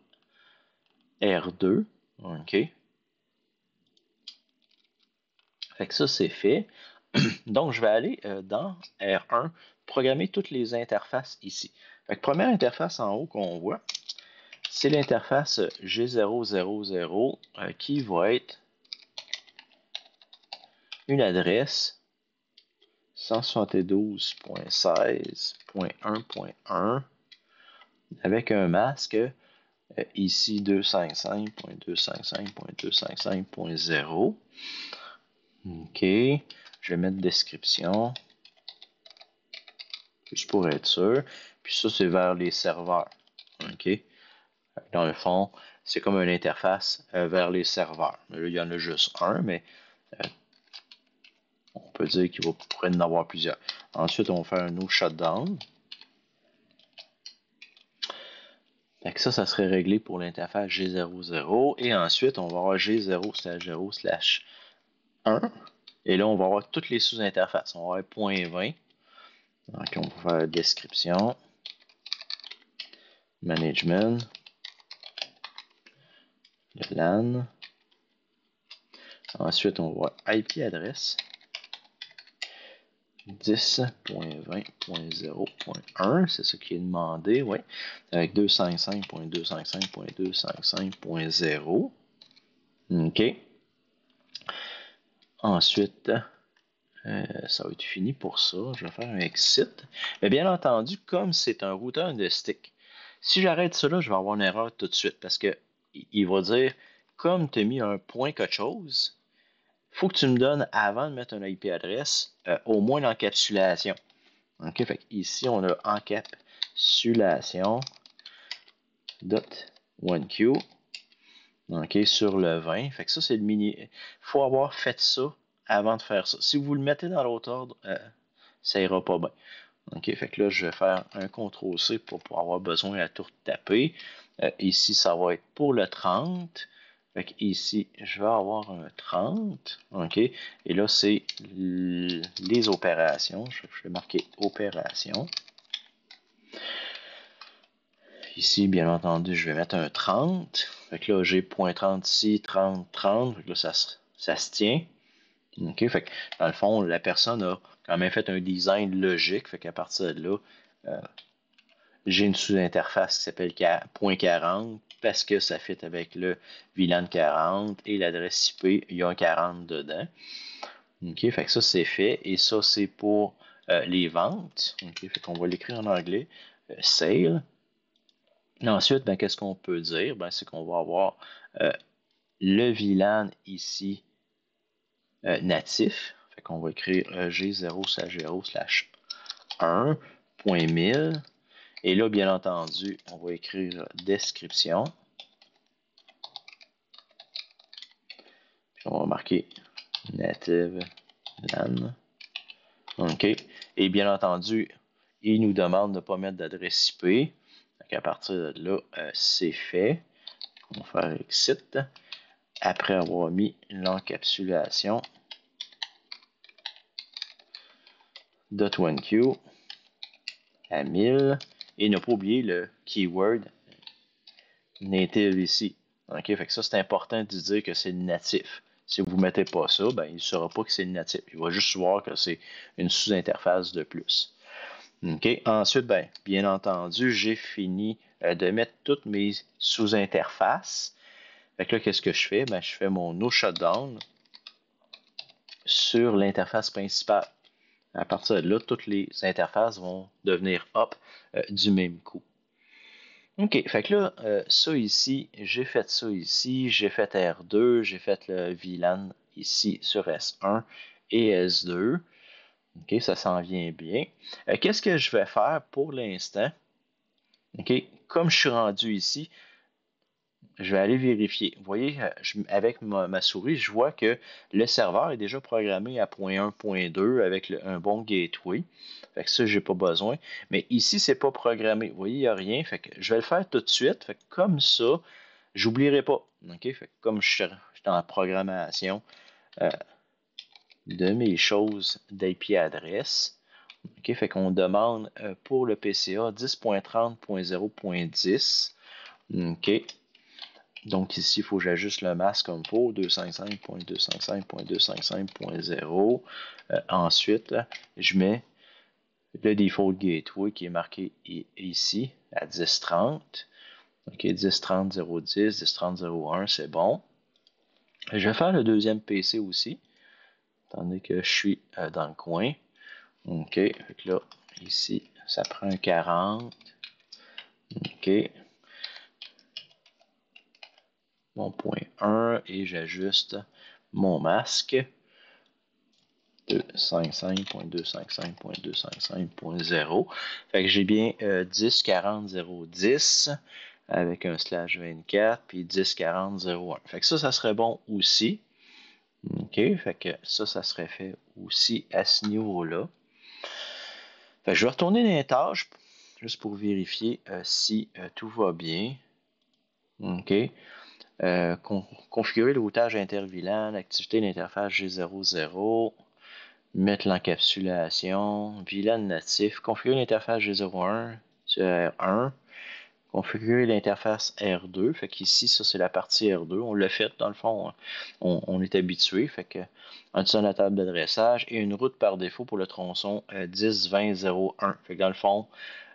R2. OK. Fait que ça, c'est fait. Donc, je vais aller dans R1, programmer toutes les interfaces ici. Fait que première interface en haut qu'on voit, c'est l'interface G000 qui va être une adresse 172.16.1.1 avec un masque ici 255.255.255.0. OK. Je vais mettre description. Juste pour être sûr. Puis ça, c'est vers les serveurs. OK. Dans le fond, c'est comme une interface vers les serveurs. Là, il y en a juste un, mais on peut dire qu'il pourrait y en avoir plusieurs. Ensuite, on va faire un no shutdown. Fait que ça serait réglé pour l'interface G00. Et ensuite, on va avoir G0/0/1. Et là, on va avoir toutes les sous-interfaces. On va avoir .20. Donc, on va faire description, management, le LAN. Ensuite, on va IP adresse 10.20.0.1, c'est ce qui est demandé, oui, avec 255.255.255.0. OK. Ensuite, ça va être fini pour ça. Je vais faire un exit. Mais bien entendu, comme c'est un routeur de stick, si j'arrête ça là, je vais avoir une erreur tout de suite parce que il va dire, comme tu as mis un point quelque chose, il faut que tu me donnes, avant de mettre un IP adresse, au moins l'encapsulation. OK, fait ici, on a encapsulation .1q. OK, sur le 20. Fait que ça, c'est le mini. Il faut avoir fait ça avant de faire ça. Si vous le mettez dans l'autre ordre, ça ira pas bien. OK, fait que là, je vais faire un CTRL-C pour avoir besoin à tout taper. Ici, ça va être pour le 30. Fait que ici, je vais avoir un 30. OK, et là, c'est les opérations. Je vais marquer opération. Ici, bien entendu, je vais mettre un 30. Fait que là, j'ai .30 ici, 30, 30. Fait que là, ça se tient. OK, fait que dans le fond, la personne a quand même fait un design logique. Fait qu'à partir de là, j'ai une sous-interface qui s'appelle .40 parce que ça fit avec le VLAN 40 et l'adresse IP, il y a un 40 dedans. OK, fait que ça, c'est fait. Et ça, c'est pour les ventes. OK, fait qu'on va l'écrire en anglais. Sale. Ensuite, ben, qu'est-ce qu'on peut dire? Ben, c'est qu'on va avoir le VLAN ici natif. Fait qu'on va écrire G0/0/1.1000. Et là, bien entendu, on va écrire description. Puis on va marquer native LAN. OK. Et bien entendu, il nous demande de ne pas mettre d'adresse IP. Donc à partir de là, c'est fait. On va faire exit. Après avoir mis l'encapsulation .1q à 1000 et ne pas oublier le keyword native ici. OK, fait que ça, c'est important de dire que c'est natif. Si vous ne mettez pas ça, ben, il ne saura pas que c'est natif. Il va juste voir que c'est une sous-interface de plus. OK, ensuite, ben, bien entendu, j'ai fini de mettre toutes mes sous-interfaces. Fait que là, qu'est-ce que je fais? Ben, je fais mon no shutdown sur l'interface principale. À partir de là, toutes les interfaces vont devenir up du même coup. OK, fait que là, ça ici, j'ai fait ça ici, j'ai fait R2, j'ai fait le VLAN ici sur S1 et S2. OK, ça s'en vient bien. Qu'est-ce que je vais faire pour l'instant? OK, comme je suis rendu ici, je vais aller vérifier. Vous voyez, avec ma souris, je vois que le serveur est déjà programmé à .1, .2 avec un bon gateway. Fait que ça, j'ai pas besoin. Mais ici, c'est pas programmé. Vous voyez, il n'y a rien. Fait que je vais le faire tout de suite. Fait que comme ça, j'oublierai pas. OK? Fait que comme je suis en programmation de mes choses d'IP adresse, OK? Fait qu'on demande pour le PCA 10.30.0.10. OK? Donc ici, il faut que j'ajuste le masque comme pour 255.255.255.0. Ensuite, je mets le default gateway qui est marqué ici à 1030. OK, 1030.010, 1030.0.1, c'est bon. Je vais faire le deuxième PC aussi, tandis que je suis dans le coin. OK, donc là, ici, ça prend un 40. OK. Mon point 1 et j'ajuste mon masque. 255.255.255.0. Fait que j'ai bien 10.40.0.10 avec un /24 puis 10.40.0.1. Fait que ça serait bon aussi. OK, fait que ça serait fait aussi à ce niveau-là. Fait que je vais retourner dans les tâches juste pour vérifier si tout va bien. OK. Configurer le routage inter-VLAN, activité d'interface G00. mettre l'encapsulation, VLAN natif, configurer l'interface G01 sur R1, configurer l'interface R2. Fait qu'ici, ça c'est la partie R2. On l'a fait dans le fond. On est habitué. Fait que en dessous de la table d'adressage et une route par défaut pour le tronçon 10.20.01. Fait que dans le fond,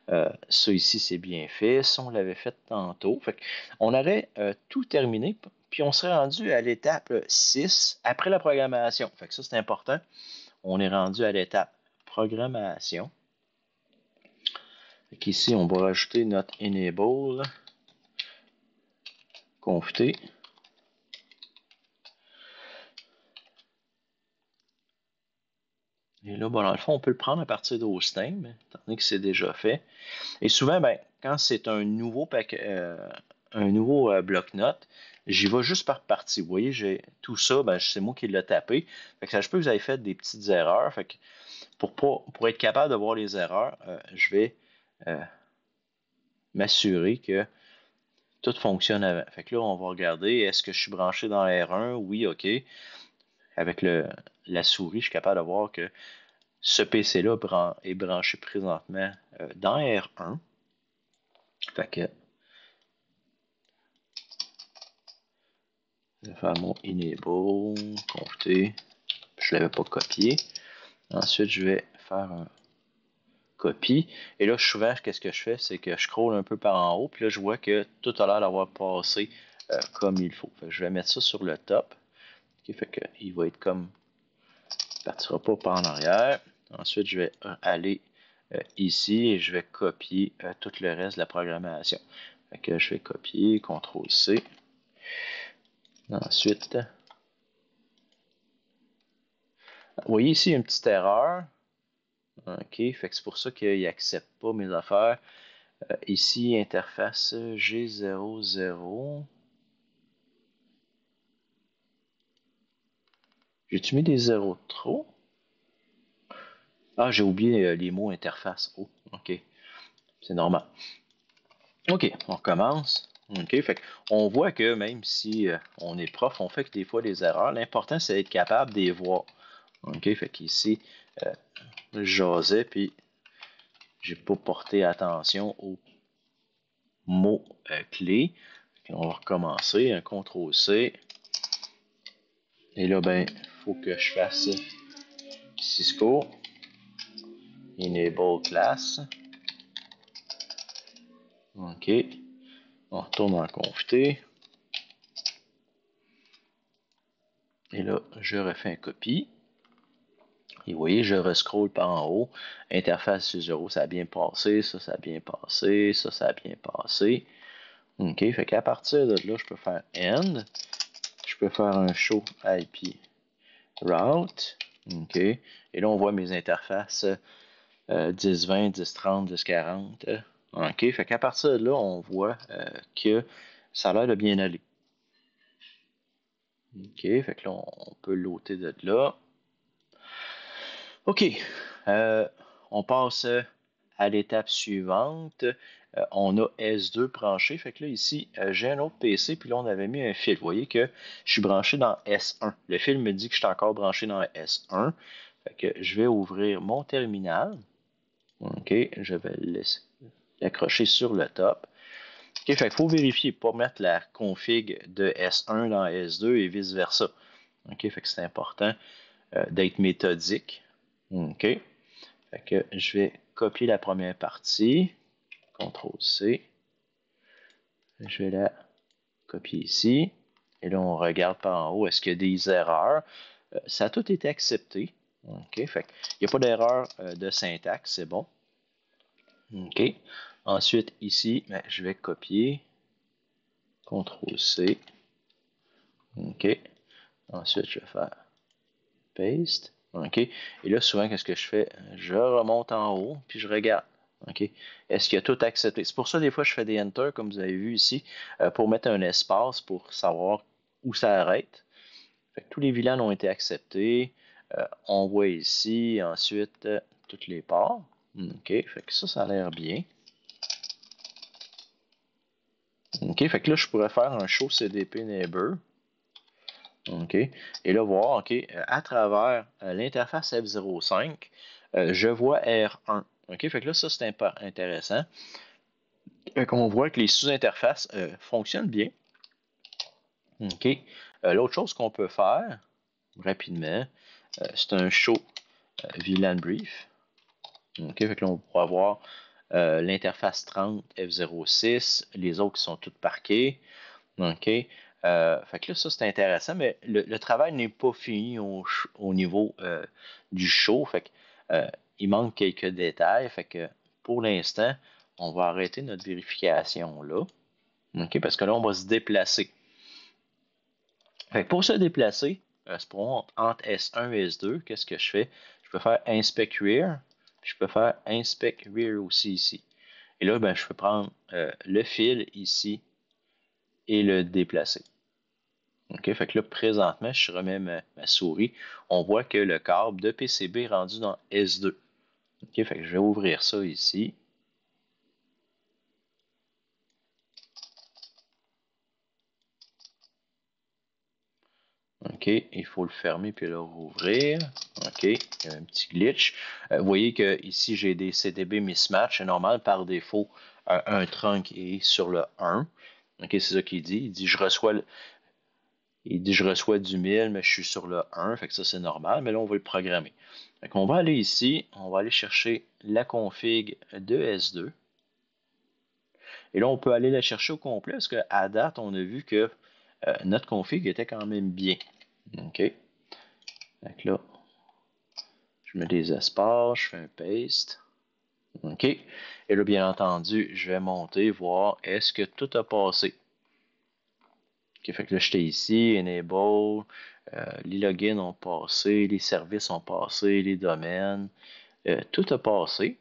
ça ici c'est bien fait. Ça on l'avait fait tantôt. Fait on aurait tout terminé. Puis on serait rendu à l'étape 6 après la programmation. Fait que ça c'est important. On est rendu à l'étape programmation. Ici, on va rajouter notre enable conf-t. Et là, bon, dans le fond, on peut le prendre à partir d'Hosting, étant donné que c'est déjà fait. Et souvent, ben, quand c'est un nouveau bloc-notes, j'y vais juste par partie. Vous voyez, j'ai tout ça, ben, c'est moi qui l'ai tapé. Fait que ça, je peux que vous avez fait des petites erreurs. Fait que pour être capable de voir les erreurs, je vais m'assurer que tout fonctionne avant. Fait que là, on va regarder, est-ce que je suis branché dans R1? Oui, OK. Avec la souris, je suis capable de voir que ce PC-là est branché présentement dans R1. Fait que je vais faire mon enable, conf-t. Je ne l'avais pas copié. Ensuite, je vais faire un copie. Et là, souvent, qu'est-ce que je fais? C'est que je scroll un peu par en haut. Puis là, je vois que tout a l'air d'avoir passé comme il faut. Fait que je vais mettre ça sur le top. Okay, fait que il va être comme... Il ne partira pas par en arrière. Ensuite, je vais aller ici et je vais copier tout le reste de la programmation. Fait que je vais copier, CTRL-C. Ensuite, vous voyez ici une petite erreur. OK, fait que c'est pour ça qu'il n'accepte pas mes affaires. Ici, interface G00. J'ai-tu mis des zéros de trop? Ah, j'ai oublié les mots interface. Oh, OK. C'est normal. OK, on recommence. OK, fait on voit que même si on est prof, on fait que des fois des erreurs. L'important, c'est d'être capable de les voir. OK, fait qu'ici, je jasais, puis j'ai pas porté attention aux mots clés. On va recommencer, un CTRL-C. Et là, ben, il faut que je fasse Cisco, Enable Class. OK. On retourne en conf-t. Et là, je refais un copie. Et vous voyez, je rescroll par en haut. Interface 0, ça a bien passé. Ça a bien passé. Ça a bien passé. OK. Fait qu'à partir de là, je peux faire end. Je peux faire un show IP route. OK. Et là, on voit mes interfaces 10-20, 10-30, 10-40. OK. Fait qu'à partir de là, on voit que ça a l'air de bien aller. OK. Fait que là, on peut l'ôter de là. OK. On passe à l'étape suivante. On a S2 branché. Fait que là, ici, j'ai un autre PC, puis là, on avait mis un fil. Vous voyez que je suis branché dans S1. Le fil me dit que je suis encore branché dans S1. Fait que je vais ouvrir mon terminal. OK. Je vais l'accrocher sur le top. OK. Fait qu'il faut vérifier, pas mettre la config de S1 dans S2 et vice-versa. OK. Fait que c'est important d'être méthodique. OK. Fait que je vais copier la première partie. CTRL-C. Je vais la copier ici. Et là, on regarde par en haut. Est-ce qu'il y a des erreurs? Ça a tout été accepté. OK. Fait il n'y a pas d'erreur de syntaxe. C'est bon. OK. Ensuite, ici, ben, je vais copier. CTRL-C. OK. Ensuite, je vais faire paste. OK. Et là, souvent, qu'est-ce que je fais? Je remonte en haut, puis je regarde. OK. Est-ce qu'il y a tout accepté? C'est pour ça, des fois, je fais des enter, comme vous avez vu ici, pour mettre un espace pour savoir où ça arrête. Fait que tous les VLAN ont été acceptés. On voit ici, ensuite, toutes les parts. OK. Fait que ça a l'air bien. OK. Fait que là, je pourrais faire un show CDP neighbor. OK? Et là, voir, OK, à travers l'interface F05, je vois R1. OK? Fait que là, ça, c'est intéressant. On voit que les sous-interfaces fonctionnent bien. OK? L'autre chose qu'on peut faire rapidement, c'est un show VLAN brief. OK? Fait que là, on pourra voir l'interface 30 F06, les autres qui sont toutes parquées. OK? Fait que là, ça, c'est intéressant, mais le travail n'est pas fini au niveau du show. Fait que, il manque quelques détails. Fait que pour l'instant, on va arrêter notre vérification là. OK? Parce que là, on va se déplacer. Fait que pour se déplacer, c'est pour entre S1 et S2, qu'est-ce que je fais? Je peux faire Inspect Rear, puis je peux faire Inspect Rear aussi ici. Et là, ben, je peux prendre le fil ici et le déplacer. OK, fait que là, présentement, je remets ma souris. On voit que le câble de PCB est rendu dans S2. OK, fait que je vais ouvrir ça ici. OK, il faut le fermer puis le rouvrir. OK, il y a un petit glitch. Vous voyez que ici j'ai des CDB mismatch. C'est normal, par défaut, un trunk est sur le 1. OK, c'est ça qu'il dit. Il dit je reçois du 1000, mais je suis sur le 1. Fait que ça, c'est normal, mais là, on va le programmer. Fait qu'on va aller ici, on va aller chercher la config de S2. Et là, on peut aller la chercher au complet parce qu'à date, on a vu que notre config était quand même bien. OK. Fait que là, je mets des espaces, je fais un paste. OK. Et là, bien entendu, je vais monter, voir est-ce que tout a passé. OK. Fait que là, j'étais ici, enable, les logins ont passé, les services ont passé, les domaines, tout a passé.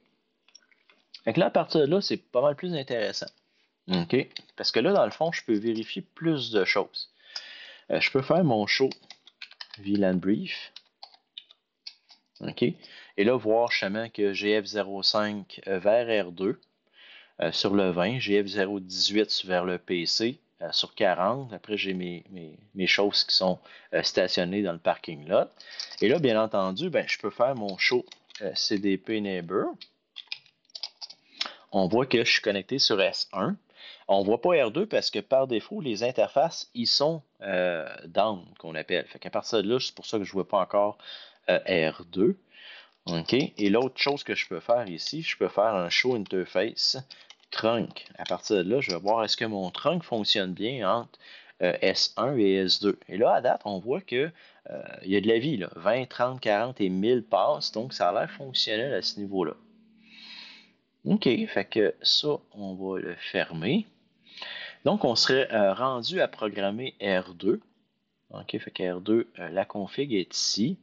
Fait que là, à partir de là, c'est pas mal plus intéressant. OK? Parce que là, dans le fond, je peux vérifier plus de choses. Je peux faire mon show VLAN brief. OK? Et là, voir justement que GF05 vers R2 sur le 20, GF018 vers le PC sur 40. Après, j'ai mes choses qui sont stationnées dans le parking lot. Et là, bien entendu, ben, je peux faire mon show CDP Neighbor. On voit que je suis connecté sur S1. On ne voit pas R2 parce que par défaut, les interfaces, ils sont down, qu'on appelle. Fait qu'à partir de là, c'est pour ça que je ne vois pas encore R2. OK? Et l'autre chose que je peux faire ici, je peux faire un show interface trunk. À partir de là, je vais voir est-ce que mon trunk fonctionne bien entre S1 et S2. Et là, à date, on voit que il y a de la vie, là. 20, 30, 40 et 1000 passes. Donc, ça a l'air fonctionnel à ce niveau-là. OK, fait que ça, on va le fermer. Donc, on serait rendu à programmer R2. OK, fait que R2, la config est ici.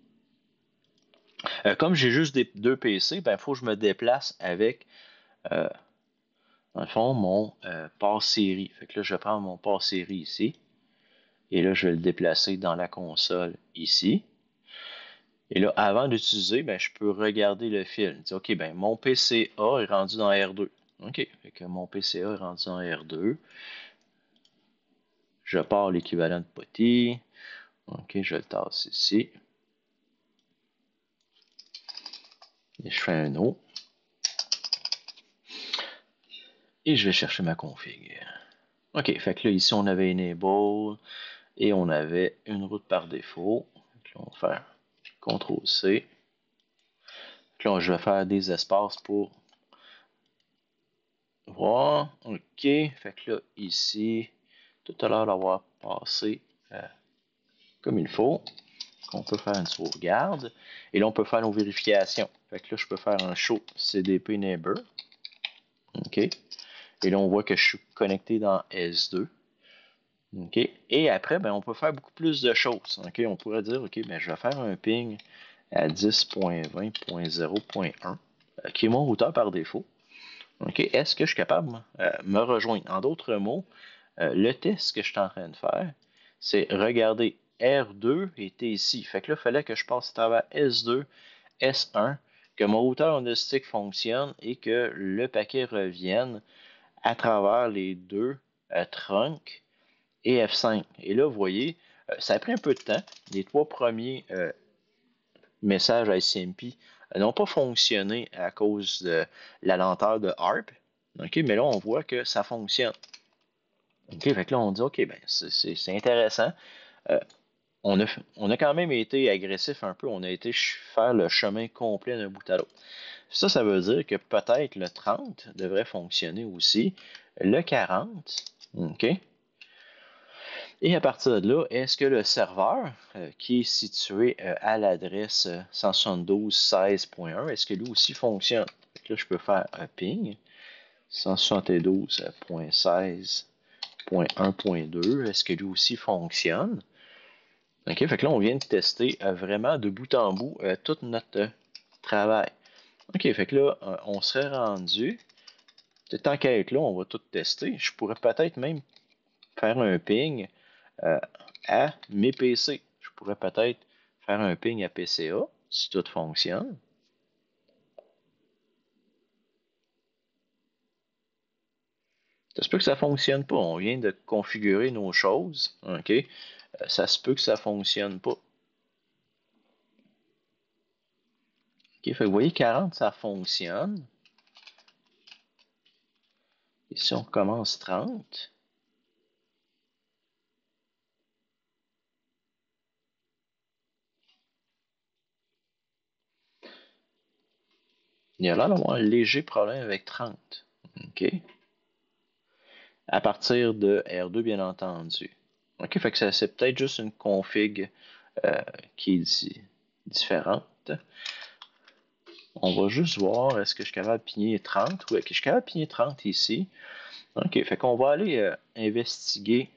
Comme j'ai juste deux PC, ben, il faut que je me déplace avec, dans le fond, mon pass série. Fait que là, je vais prendre mon pass série ici. Et là, je vais le déplacer dans la console ici. Et là, avant d'utiliser, ben, je peux regarder le fil. Dire, OK, ben, mon PCA est rendu dans R2. OK, fait que mon PCA est rendu dans R2. Je pars l'équivalent de POTI. OK, je le tasse ici. Et je fais un autre. Et je vais chercher ma config. OK, fait que là, ici, on avait Enable et on avait une route par défaut. Donc là, on va faire CTRL-C. Là, je vais faire des espaces pour voir. OK, fait que là, ici, tout à l'heure d'avoir passé comme il faut. On peut faire une sauvegarde. Et là, on peut faire nos vérifications. Fait que là, je peux faire un show CDP Neighbor. OK. Et là, on voit que je suis connecté dans S2. OK. Et après, ben, on peut faire beaucoup plus de choses. OK. On pourrait dire, OK, ben, je vais faire un ping à 10.20.0.1, qui est mon routeur par défaut. OK. Est-ce que je suis capable de me rejoindre? En d'autres mots, le test que je suis en train de faire, c'est regarder R2 était ici. Fait que là, il fallait que je passe à travers S2, S1, que mon routeur on stick fonctionne et que le paquet revienne à travers les deux trunks et F5. Et là, vous voyez, Ça a pris un peu de temps. Les 3 premiers messages ICMP n'ont pas fonctionné à cause de la lenteur de ARP. OK, mais là, on voit que ça fonctionne. OK, fait que là, on dit, OK, ben, c'est intéressant. Euh, on a quand même été agressif un peu. On a été faire le chemin complet d'un bout à l'autre. Ça veut dire que peut-être le 30 devrait fonctionner aussi. Le 40, OK? Et à partir de là, est-ce que le serveur qui est situé à l'adresse 172.16.1, est-ce que lui aussi fonctionne? Là, je peux faire un ping 172.16.1.2. Est-ce que lui aussi fonctionne? OK, fait que là, on vient de tester vraiment de bout en bout tout notre travail. OK, fait que là, on serait rendu. Tant qu'à être là, on va tout tester. Je pourrais peut-être même faire un ping à mes PC. Je pourrais peut-être faire un ping à PCA si tout fonctionne. Ça se peut que ça ne fonctionne pas. On vient de configurer nos choses. OK? Ça se peut que ça ne fonctionne pas. OK? Fait que vous voyez, 40, ça fonctionne. Ici, on commence 30. Il y a là un léger problème avec 30. OK? À partir de R2, bien entendu. OK, fait que c'est peut-être juste une config qui est différente. On va juste voir, est-ce que je suis capable de pigner 30? Oui, ok, je suis capable de pigner 30 ici. OK, fait qu'on va aller investiguer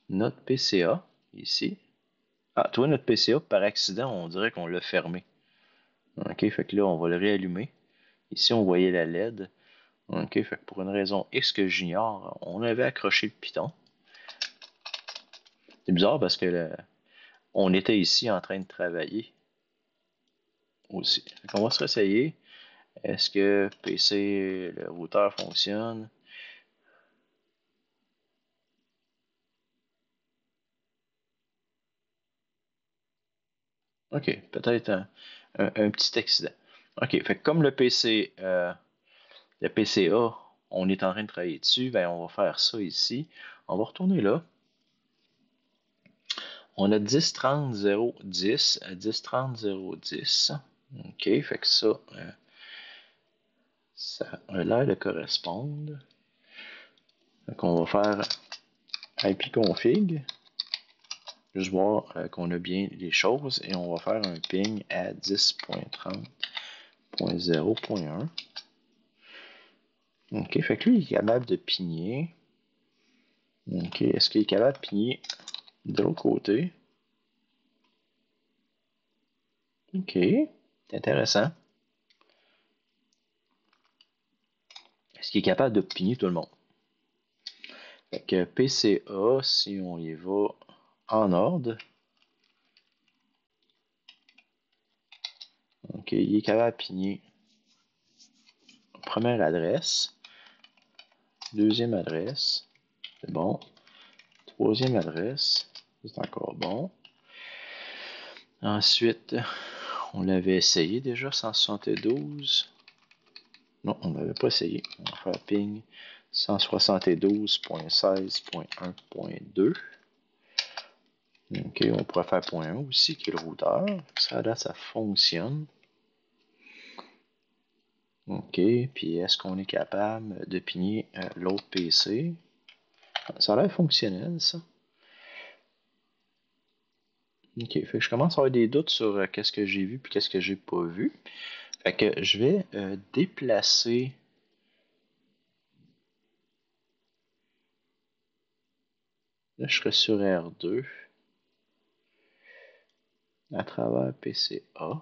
notre PCA ici. Ah, tu vois, notre PCA, par accident, on dirait qu'on l'a fermé. OK, fait que là, on va le réallumer. Ici, on voyait la LED. OK, fait que pour une raison X que j'ignore, on avait accroché le piton. C'est bizarre parce que on était ici en train de travailler aussi. Fait qu'on va se réessayer. Est-ce que PC, le routeur fonctionne? OK, peut-être un petit accident. OK, fait que comme le PCA, on est en train de travailler dessus, ben on va faire ça ici. On va retourner là. On a 10 30 0 10 à 10 30 0 10. OK, fait que ça a l'air de correspondre. Donc on va faire ipconfig, juste voir qu'on a bien les choses, et on va faire un ping à 10.30.0.1. OK, fait que lui, il est capable de pigner. OK, est-ce qu'il est capable de pigner de l'autre côté? OK, c'est intéressant. Est-ce qu'il est capable de pigner tout le monde? Fait que PCA, si on y va en ordre, OK, il est capable de pigner première adresse, deuxième adresse, c'est bon. Troisième adresse, c'est encore bon. Ensuite, on l'avait essayé déjà, 172. Non, on n'avait pas essayé. On va faire ping 172.16.1.2. OK, on pourrait faire point 1 aussi, qui est le routeur. Ça, là, ça fonctionne. OK, puis est-ce qu'on est capable de pigner l'autre PC? Ça a l'air fonctionnel, ça. OK, fait que je commence à avoir des doutes sur qu'est-ce que j'ai vu puis qu'est-ce que j'ai pas vu. Fait que je vais déplacer. Là, je serai sur R2 à travers PCA.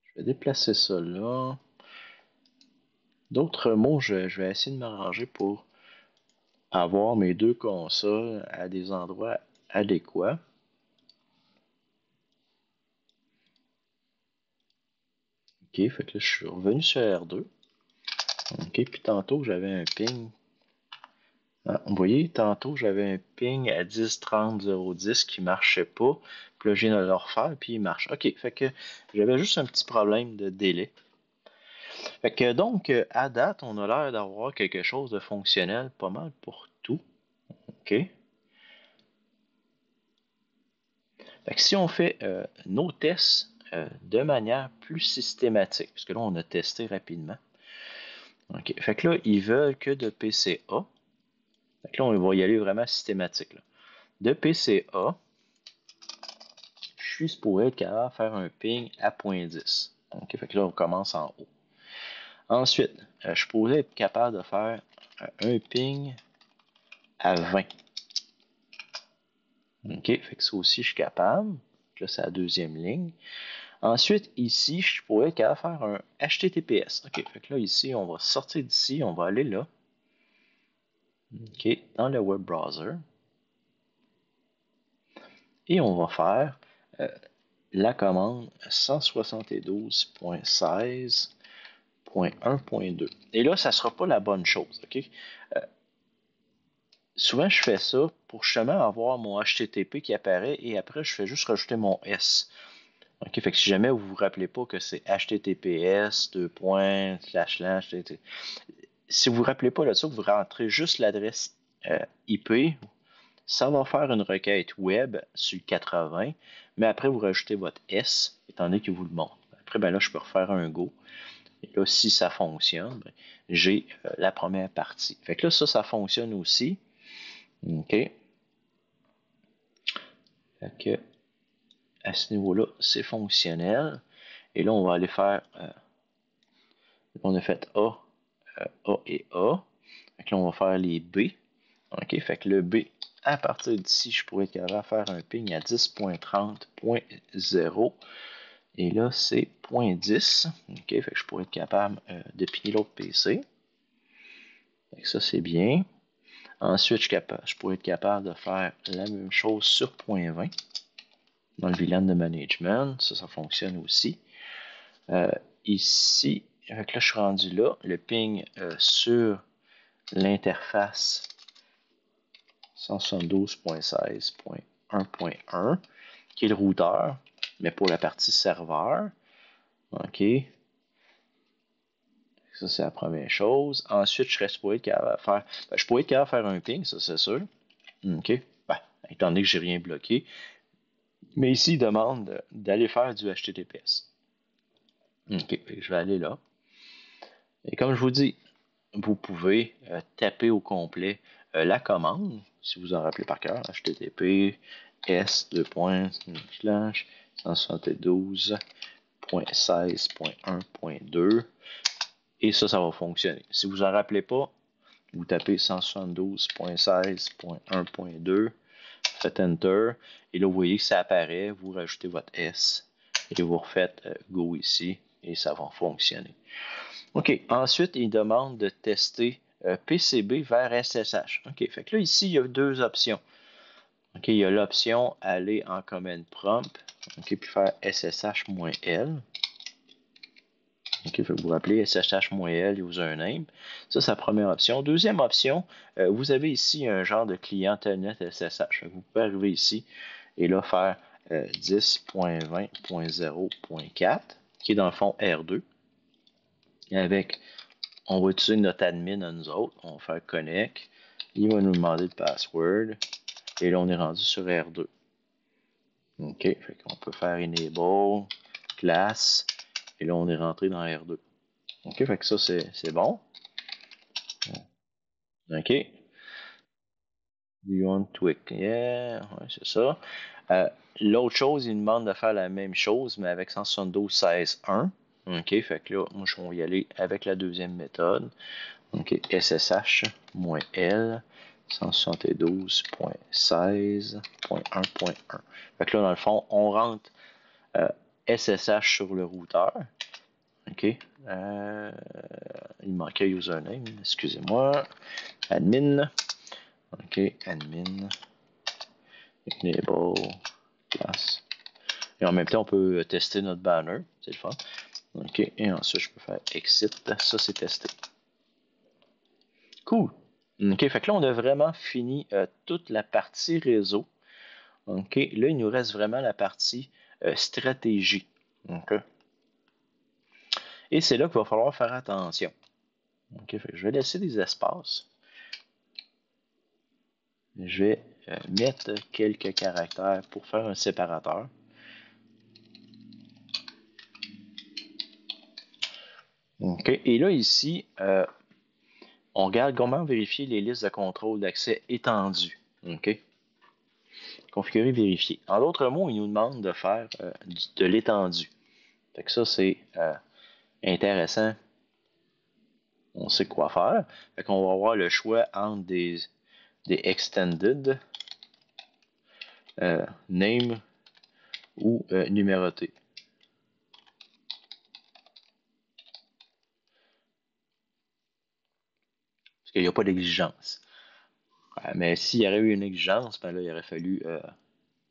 Je vais déplacer ça là. D'autres mots, je vais essayer de m'arranger pour avoir mes deux consoles à des endroits adéquats. OK, fait que là, je suis revenu sur R2. OK, puis tantôt, j'avais un ping. Ah, vous voyez, tantôt, j'avais un ping à 10.30.0.10 qui marchait pas. Puis là, je viens de le refaire, puis il marche. OK, fait que j'avais juste un petit problème de délai. Fait que donc, à date, on a l'air d'avoir quelque chose de fonctionnel pas mal pour tout. OK? Fait que si on fait nos tests de manière plus systématique, parce que là, on a testé rapidement. OK. Fait que là, ils veulent que de PCA. Fait que là, on va y aller vraiment systématique. Là. De PCA, je suis supposé être capable de faire un ping à 0.10. OK. Fait que là, on commence en haut. Ensuite, je suis supposé être capable de faire un ping à 20. OK, fait que ça aussi, je suis capable. Là, c'est la deuxième ligne. Ensuite, ici, je pourrais être capable de faire un HTTPS. OK, fait que là, ici, on va sortir d'ici, on va aller là. OK, dans le web browser. Et on va faire la commande 172.16.1.2. Et là, ça ne sera pas la bonne chose. OK? Souvent, je fais ça pour justement avoir mon HTTP qui apparaît et après, je fais juste rajouter mon S. OK, fait que si jamais vous ne vous rappelez pas que c'est HTTPS, si vous ne vous rappelez pas de ça, vous rentrez juste l'adresse IP, ça va faire une requête web sur le 80, mais après, vous rajoutez votre S, étant donné qu'il vous le montre. Après, ben là, je peux refaire un go. Et là, si ça fonctionne, ben, j'ai la première partie. Fait que là, ça fonctionne aussi. OK. Fait que à ce niveau-là, c'est fonctionnel. Et là, on va aller faire. On a fait A et A. Fait que là, on va faire les B. OK, fait que le B, à partir d'ici, je pourrais être capable de faire un ping à 10.30.0. Et là, c'est 0.10. OK, fait que je pourrais être capable de pigner l'autre PC. Fait que ça, c'est bien. Ensuite, je pourrais être capable de faire la même chose sur 0.20 dans le VLAN de management. Ça fonctionne aussi. Ici, fait que là, je suis rendu là. Le ping sur l'interface 172.16.1.1 qui est le routeur, mais pour la partie serveur. OK. Ça, c'est la première chose. Ensuite, je serais supposé être capable de faire. Je pourrais être capable de faire un ping, ça, c'est sûr. OK. Ben, étant donné que j'ai rien bloqué. Mais ici, il demande d'aller faire du HTTPS. OK. Je vais aller là. Et comme je vous dis, vous pouvez taper au complet la commande, si vous en rappelez par cœur, HTTP s:172.16.1.2 et ça va fonctionner. Si vous en rappelez pas, vous tapez 172.16.1.2, faites Enter et là vous voyez que ça apparaît, vous rajoutez votre S et vous refaites Go ici et ça va fonctionner. OK. Ensuite, il demande de tester PCB vers SSH. OK. Fait que là, ici, il y a deux options. OK. Il y a l'option aller en command prompt. OK. Puis faire SSH-L. OK. Fait que vous rappelez SSH-L username. Ça, c'est la première option. Deuxième option, vous avez ici un genre de client Telnet SSH. Fait que vous pouvez arriver ici et là faire 10.20.0.4 qui est dans le fond R2 avec on va utiliser notre admin à nous autres. On va faire connect. Il va nous demander le password. Et là, on est rendu sur R2. OK. Fait qu'on peut faire enable, class. Et là, on est rentré dans R2. OK. Fait que ça, c'est bon. OK. Do you want to tweak? Yeah. Ouais, c'est ça. L'autre chose, il demande de faire la même chose, mais avec 172.16.1. OK. Fait que là, moi, je vais y aller avec la deuxième méthode. OK, SSH-L 172.16.1.1. Fait que là, dans le fond, on rentre SSH sur le routeur. OK. Il manquait username, excusez-moi. Admin. OK, admin. Enable. Class. Et en même temps, on peut tester notre banner. C'est le fun. OK, et ensuite, je peux faire exit. Ça, c'est testé. Cool. OK, fait que là, on a vraiment fini toute la partie réseau. OK, là, il nous reste vraiment la partie stratégie. OK. Et c'est là qu'il va falloir faire attention. OK, fait que je vais laisser des espaces. Je vais mettre quelques caractères pour faire un séparateur. OK, et là, ici, on regarde comment vérifier les listes de contrôle d'accès étendues. OK. Configurer, vérifier. En d'autres mots, il nous demande de faire de l'étendu. Fait que ça, c'est intéressant. On sait quoi faire. Fait qu'on va avoir le choix entre des extended, name ou numéroté. Parce qu'il n'y a pas d'exigence. Mais s'il y aurait eu une exigence, ben là, il aurait fallu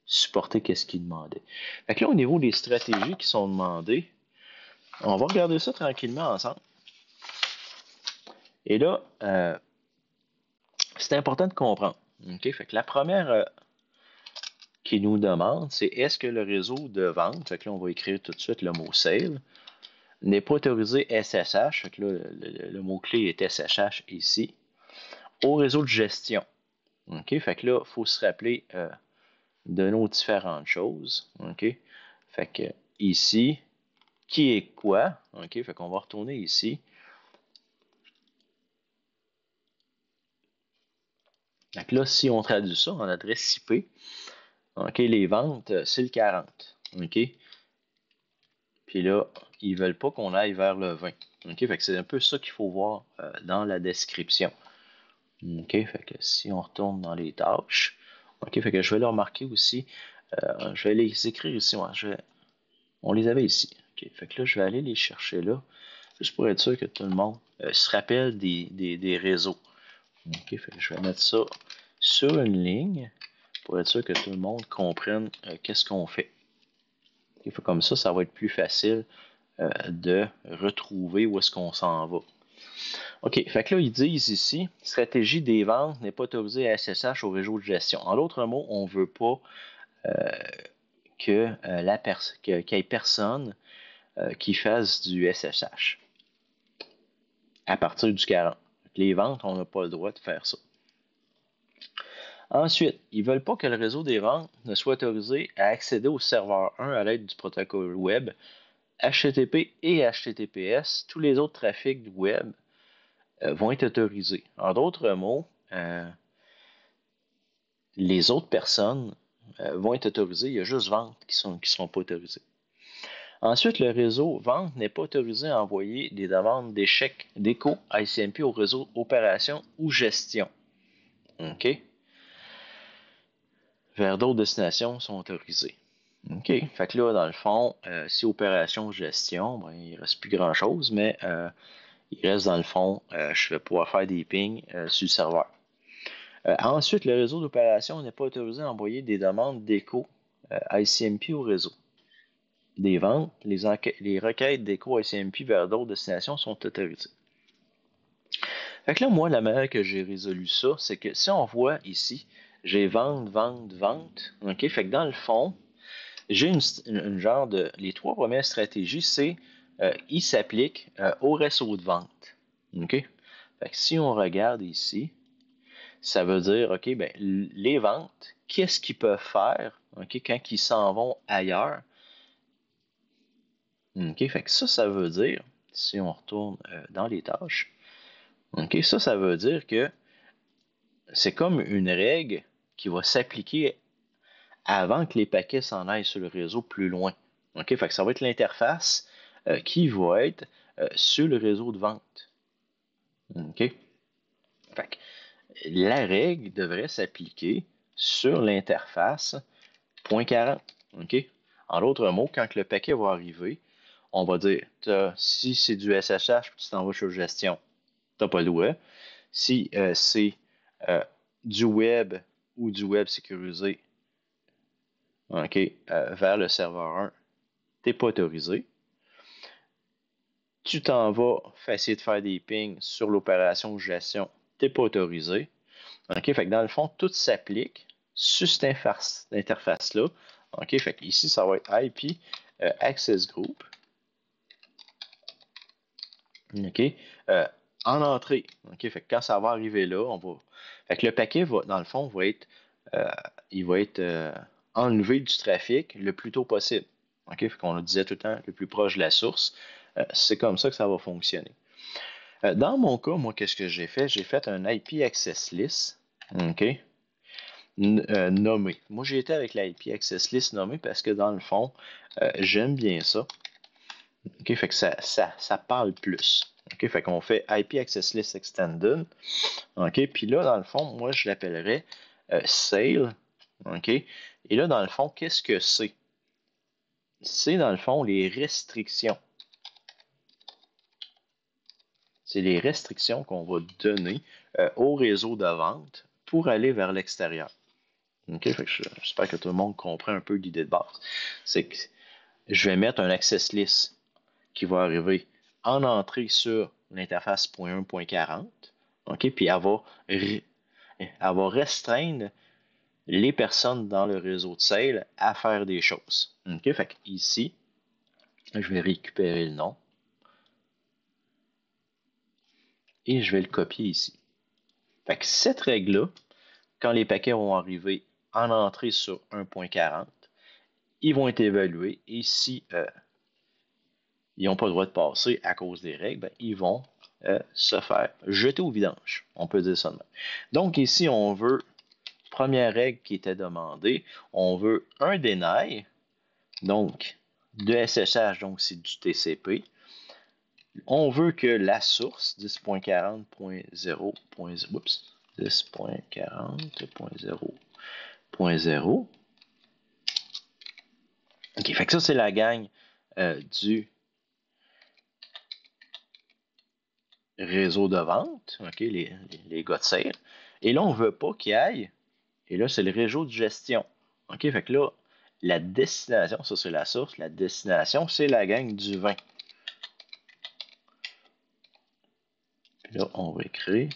supporter qu'est-ce qu'il demandait. Fait que là, au niveau des stratégies qui sont demandées, on va regarder ça tranquillement ensemble. Et là, c'est important de comprendre. Okay? Fait que la première qui nous demande, c'est est-ce que le réseau de vente, fait que là, on va écrire tout de suite le mot sale, n'est pas autorisé SSH, fait que là, le mot-clé est SSH ici, au réseau de gestion. OK? Fait que là, il faut se rappeler de nos différentes choses. OK? Fait que ici, qui est quoi? OK? Fait qu'on va retourner ici. Fait que là, si on traduit ça en adresse IP, OK, les ventes, c'est le 40. OK? Puis là, ils veulent pas qu'on aille vers le 20. OK? Fait que c'est un peu ça qu'il faut voir dans la description. OK? Fait que si on retourne dans les tâches, OK? Fait que je vais leur marquer aussi. Je vais les écrire ici. On les avait ici. OK? Fait que là, je vais aller les chercher là. Juste pour être sûr que tout le monde se rappelle des réseaux. OK? Fait que je vais mettre ça sur une ligne pour être sûr que tout le monde comprenne qu'est-ce qu'on fait. Okay? Fait comme ça va être plus facile de retrouver où est-ce qu'on s'en va. OK, fait que là, ils disent ici, stratégie des ventes n'est pas autorisée à SSH au réseau de gestion. En d'autres mots, on ne veut pas qu'il y ait personne qui fasse du SSH à partir du 40. Les ventes, on n'a pas le droit de faire ça. Ensuite, ils ne veulent pas que le réseau des ventes ne soit autorisé à accéder au serveur 1 à l'aide du protocole web HTTP et HTTPS. Tous les autres trafics web vont être autorisés. En d'autres mots, les autres personnes vont être autorisées. Il y a juste vente qui sont pas autorisées. Ensuite, le réseau vente n'est pas autorisé à envoyer des demandes d'échec d'écho ICMP au réseau opération ou gestion. OK? Vers d'autres destinations sont autorisées. OK. Fait que là, dans le fond, si opération ou gestion, ben, il ne reste plus grand-chose, mais il reste dans le fond, je vais pouvoir faire des pings sur le serveur. Ensuite, le réseau d'opération n'est pas autorisé à envoyer des demandes d'écho ICMP au réseau. Des ventes, les requêtes d'écho ICMP vers d'autres destinations sont autorisées. Fait que là, moi, la manière que j'ai résolu ça, c'est que si on voit ici, j'ai vente, vente, vente. OK? Fait que dans le fond, j'ai une genre de. Les trois premières stratégies, c'est ils s'appliquent au réseau de vente. OK? Fait que si on regarde ici, ça veut dire, OK, ben, les ventes, qu'est-ce qu'ils peuvent faire, OK, quand ils s'en vont ailleurs? OK, fait que ça veut dire, si on retourne dans les tâches, OK, ça veut dire que c'est comme une règle qui va s'appliquer avant que les paquets s'en aillent sur le réseau plus loin. OK, fait que ça va être l'interface qui va être sur le réseau de vente. OK? Fait que la règle devrait s'appliquer sur l'interface .40. OK? En d'autres mots, quand le paquet va arriver, on va dire si c'est du SSH, tu t'en vas sur gestion, tu n'as pas le droit. Si c'est du web ou du web sécurisé, OK, vers le serveur 1, tu n'es pas autorisé. tu t'en vas essayer de faire des pings sur l'opération gestion, tu n'es pas autorisé. OK, fait que dans le fond, tout s'applique sur cette interface-là. OK, fait que ici, ça va être IP Access Group. OK, en entrée. OK, fait que quand ça va arriver là, on va. Fait que le paquet va, dans le fond, il va être enlevé du trafic le plus tôt possible. OK, fait qu'on le disait tout le temps, le plus proche de la source. C'est comme ça que ça va fonctionner. Dans mon cas, moi, qu'est-ce que j'ai fait? J'ai fait un IP Access List. OK. Nommé. Moi, j'ai été avec la IP Access List nommé parce que dans le fond, j'aime bien ça. OK, fait que ça parle plus. OK, fait qu'on fait IP Access List Extended. OK, puis là, dans le fond, moi, je l'appellerais Sale. OK, et là, dans le fond, qu'est-ce que c'est? C'est, dans le fond, les restrictions. C'est les restrictions qu'on va donner au réseau de vente pour aller vers l'extérieur. OK, fait que j'espère que tout le monde comprend un peu l'idée de base. C'est que je vais mettre un access list qui va arriver en entrée sur l'interface .1.40. OK, puis elle va restreindre les personnes dans le réseau de sale à faire des choses. OK, fait que ici, je vais récupérer le nom et je vais le copier ici. Fait que cette règle-là, quand les paquets vont arriver en entrée sur 1.40, ils vont être évalués et si ils n'ont pas le droit de passer à cause des règles, ben, ils vont se faire jeter au vidange. On peut dire ça de même. Donc ici, on veut, première règle qui était demandée, on veut un deny, donc de SSH, donc c'est du TCP. On veut que la source 10.40.0.0 OK, fait que ça, c'est la gang du réseau de vente, OK, les gars de sale. Et là, on ne veut pas qu'il y aille. Et là, c'est le réseau de gestion. OK, fait que là, la destination, ça c'est la source, la destination, c'est la gang du vin. Puis là, on va écrire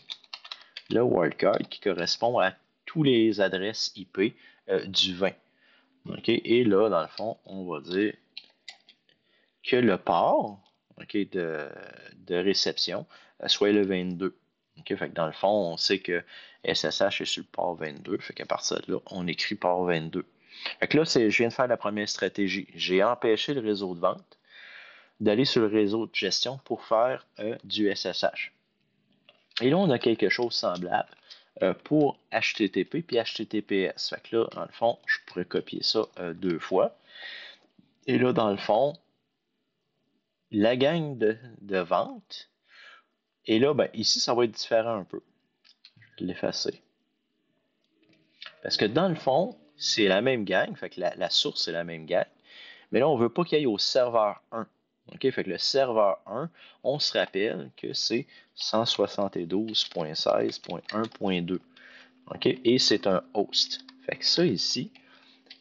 le wildcard qui correspond à tous les adresses IP du vin. OK, et là, dans le fond, on va dire que le port de réception soit le 22. Okay, fait que dans le fond, on sait que SSH est sur le port 22. Fait qu'à partir de là, on écrit port 22. Fait que là, je viens de faire la première stratégie. J'ai empêché le réseau de vente d'aller sur le réseau de gestion pour faire du SSH. Et là, on a quelque chose de semblable pour HTTP puis HTTPS. Fait que là, dans le fond, je pourrais copier ça deux fois. Et là, dans le fond, la gang de vente. Et là, ben, ici, ça va être différent un peu. Je vais l'effacer. Parce que dans le fond, c'est la même gang. Fait que la source, c'est la même gang. Mais là, on ne veut pas qu'il aille au serveur 1. OK? Fait que le serveur 1, on se rappelle que c'est 172.16.1.2. OK? Et c'est un host. Fait que ça ici,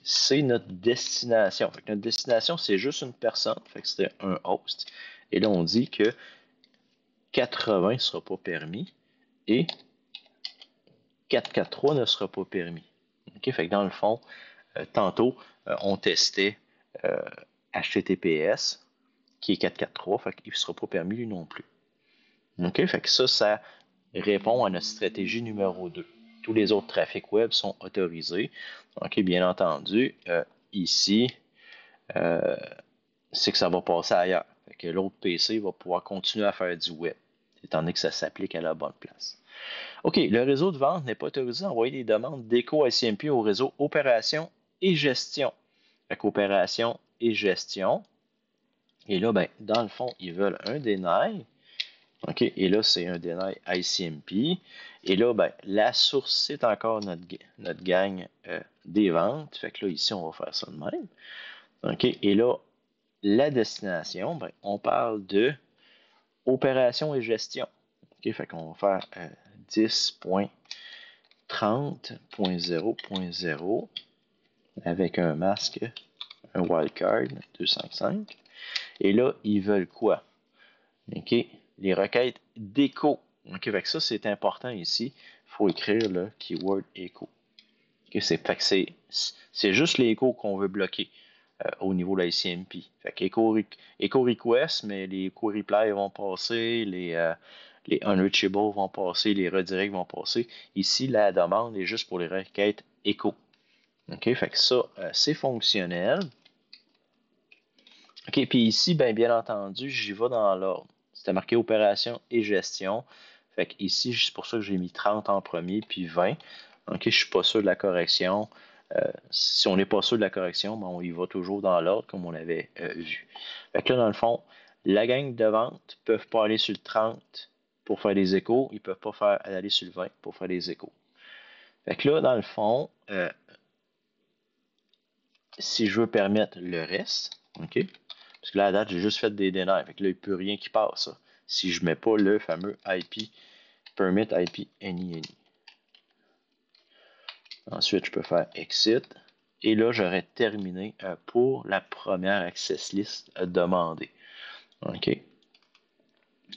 c'est notre destination. Fait que notre destination, c'est juste une personne. Fait que c'était un host. Et là, on dit que 80 ne sera pas permis et 443 ne sera pas permis. OK? Fait que dans le fond, tantôt, on testait HTTPS qui est 443, fait qu'il ne sera pas permis lui non plus. OK? Fait que ça répond à notre stratégie numéro 2. Tous les autres trafics web sont autorisés. OK, bien entendu, ici, c'est que ça va passer ailleurs. Fait que l'autre PC va pouvoir continuer à faire du web, étant donné que ça s'applique à la bonne place. OK, le réseau de vente n'est pas autorisé à envoyer des demandes d'écho ICMP au réseau opération et gestion. Fait qu'opération et gestion. Et là, ben, dans le fond, ils veulent un deny. OK, et là, c'est un deny ICMP. Et là, ben, la source, c'est encore notre gang des ventes. Fait que là, ici, on va faire ça de même. OK, et là, la destination, ben, on parle de opération et gestion. OK, fait qu'on va faire 10.30.0.0 avec un masque, un wildcard 255. Et là, ils veulent quoi? OK? Les requêtes d'écho. OK? Fait que ça, c'est important ici. Il faut écrire le keyword echo. OK? C'est juste les échos qu'on veut bloquer au niveau de la ICMP. Fait que echo request, mais les echo replies vont passer, les unreachable vont passer, les redirects vont passer. Ici, la demande est juste pour les requêtes écho. OK? Fait que ça, c'est fonctionnel. OK, puis ici, bien entendu, j'y vais dans l'ordre. C'était marqué opération et gestion. Fait que ici, c'est pour ça que j'ai mis 30 en premier, puis 20. OK, je suis pas sûr de la correction. Si on n'est pas sûr de la correction, ben on y va toujours dans l'ordre comme on l'avait vu. Fait que là, dans le fond, la gang de vente ne peuvent pas aller sur le 30 pour faire des échos. Ils ne peuvent pas aller sur le 20 pour faire des échos. Fait que là, dans le fond, si je veux permettre le reste, OK? Parce que là, à date, j'ai juste fait des denies. Fait que là, il ne peut rien qui passe. Ça. Si je ne mets pas le fameux IP, permit IP any. Ensuite, je peux faire exit. Et là, j'aurais terminé pour la première access list demandée. OK?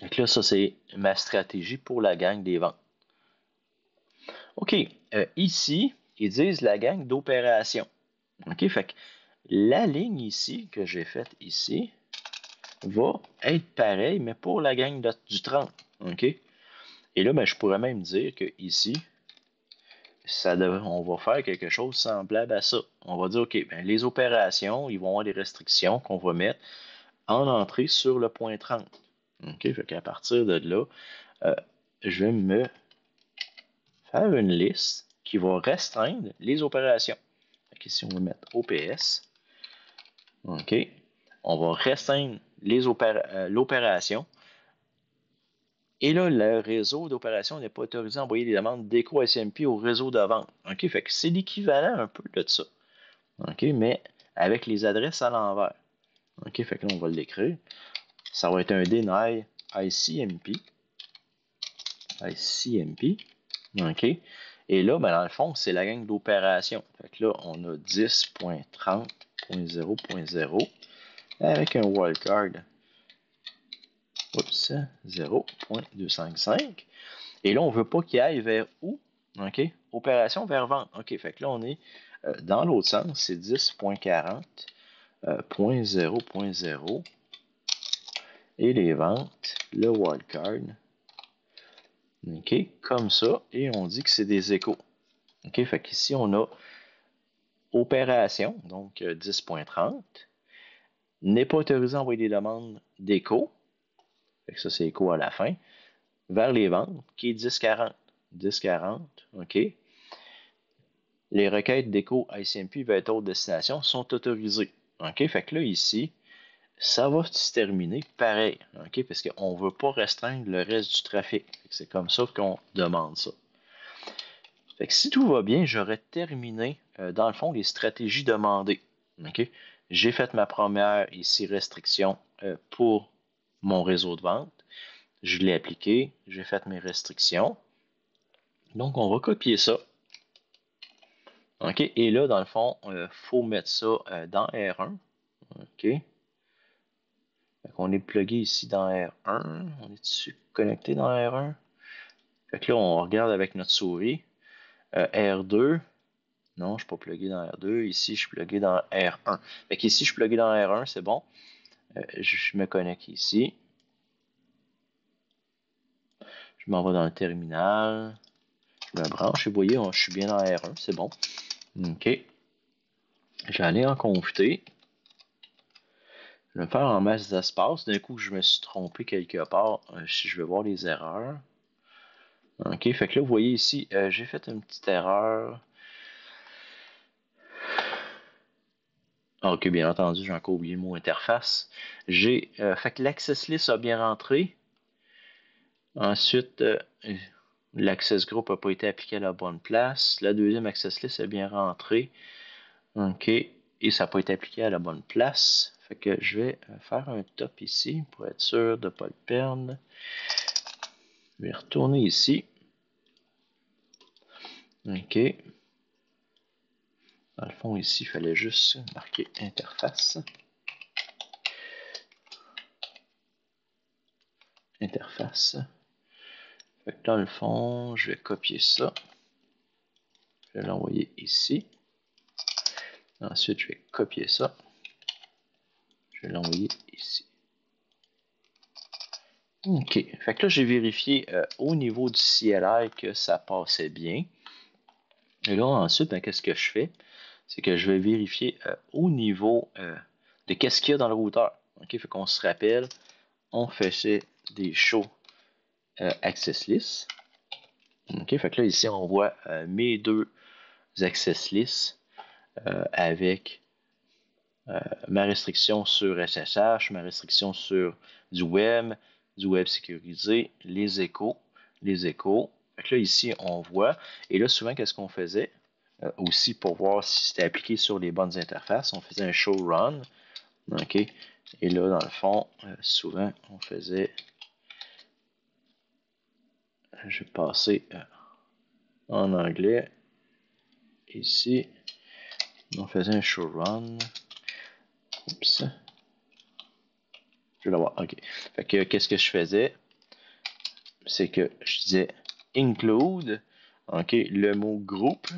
Donc là, ça, c'est ma stratégie pour la gang des ventes. OK. Ici, ils disent la gang d'opération. OK? Fait que la ligne ici, que j'ai faite ici, va être pareil, mais pour la gang du 30. OK? Et là, ben, je pourrais même dire que ici, on va faire quelque chose semblable à ça. On va dire, OK, ben, les opérations, ils vont avoir des restrictions qu'on va mettre en entrée sur le point 30. OK? Fait qu'à partir de là, je vais me faire une liste qui va restreindre les opérations. Donc ici, on va mettre OPS. OK? On va restreindre l'opération. Et là, le réseau d'opération n'est pas autorisé à envoyer des demandes d'écho SMP au réseau de vente. OK? Fait que c'est l'équivalent un peu de ça. OK? Mais avec les adresses à l'envers. OK? Fait que là, on va l'écrire. Ça va être un deny ICMP. ICMP. OK? Et là, ben, dans le fond, c'est la gang d'opération. Fait que là, on a 10.30.0.0 avec un wildcard. Oups, 0.255. Et là, on ne veut pas qu'il aille vers où? OK? Opération vers vente. OK, fait que là, on est dans l'autre sens, c'est 10.40.0.0. Et les ventes, le wildcard. OK, comme ça. Et on dit que c'est des échos. OK, fait qu'ici, on a opération, donc 10.30. N'est pas autorisé à envoyer des demandes d'écho. Fait que ça, c'est écho à la fin. Vers les ventes, qui est 10.40. 10.40, OK. Les requêtes d'écho ICMP vers d'autres destinations sont autorisées. OK, fait que là, ici, ça va se terminer pareil. OK, parce qu'on ne veut pas restreindre le reste du trafic. C'est comme ça qu'on demande ça. Fait que si tout va bien, j'aurais terminé, dans le fond, les stratégies demandées. OK? J'ai fait ma première ici restriction pour mon réseau de vente. Je l'ai appliqué, j'ai fait mes restrictions. Donc, on va copier ça. OK? Et là, dans le fond, il faut mettre ça dans R1. OK? On est plugué ici dans R1. On est connecté dans R1? Fait que là, on regarde avec notre souris. R2. Non, je ne suis pas plugué dans R2. Ici, je suis plugué dans R1. Fait qu'ici, je suis plugué dans R1, c'est bon. Je me connecte ici. Je m'en vais dans le terminal. Je me branche et vous voyez, je suis bien dans R1, c'est bon. OK. J'allais en confter. Je vais me faire en masse d'espace. D'un coup, je me suis trompé quelque part. Je vais voir les erreurs. OK, fait que là, vous voyez ici, j'ai fait une petite erreur. OK, bien entendu, j'ai encore oublié le mot interface. Fait que l'access list a bien rentré. Ensuite, l'access group n'a pas été appliqué à la bonne place. La deuxième access list est bien rentrée. OK. Et ça n'a pas été appliqué à la bonne place. Fait que je vais faire un top ici pour être sûr de ne pas le perdre. Je vais retourner ici. OK. Dans le fond, ici, il fallait juste marquer interface. interface. Fait que dans le fond, je vais copier ça. Je vais l'envoyer ici. Ensuite, je vais copier ça. Je vais l'envoyer ici. OK. Fait que là, j'ai vérifié au niveau du CLI que ça passait bien. Et là, ensuite, ben, qu'est-ce que je fais? C'est que je vais vérifier au niveau de qu'est-ce qu'il y a dans le routeur. OK? Fait qu'on se rappelle, on faisait des shows access list. OK? Fait que là, ici, on voit mes deux access lists avec ma restriction sur SSH, ma restriction sur du web sécurisé, les échos. Fait que là, ici, on voit. Et là, souvent, qu'est-ce qu'on faisait? Aussi, pour voir si c'était appliqué sur les bonnes interfaces, on faisait un show run. OK? Et là, dans le fond, souvent, on faisait... Je vais passer en anglais. Ici, on faisait un show run. Oups. Je vais l'avoir. OK. Fait que, qu'est-ce que je faisais? C'est que je disais include, OK, le mot groupe,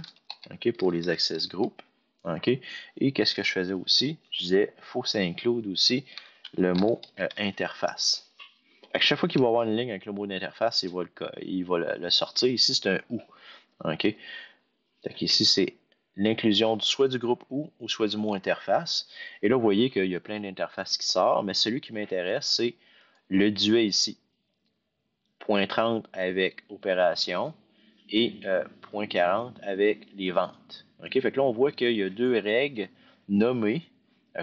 OK, pour les access group, OK, et qu'est-ce que je faisais aussi? Je disais, faut que ça include aussi le mot interface. Fait que chaque fois qu'il va y avoir une ligne avec le mot d'interface, il va le sortir. Ici, c'est un ou, OK. Fait qu'ici, c'est l'inclusion soit du groupe ou soit du mot interface. Et là, vous voyez qu'il y a plein d'interfaces qui sortent, mais celui qui m'intéresse, c'est le duet ici. .30 avec opération et .40 avec les ventes. OK? Fait que là, on voit qu'il y a deux règles nommées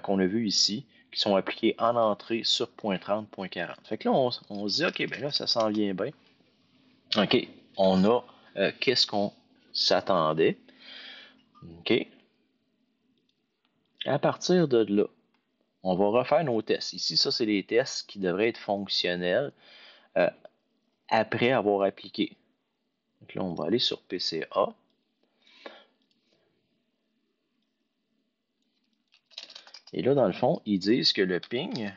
qu'on a vues ici qui sont appliquées en entrée sur .30, .40. Fait que là, on se dit, OK, ben là, ça s'en vient bien. OK, on a qu'est-ce qu'on s'attendait. OK. À partir de là, on va refaire nos tests. Ici, ça, c'est les tests qui devraient être fonctionnels après avoir appliqué. Donc là, on va aller sur PCA. Et là, dans le fond, ils disent que le ping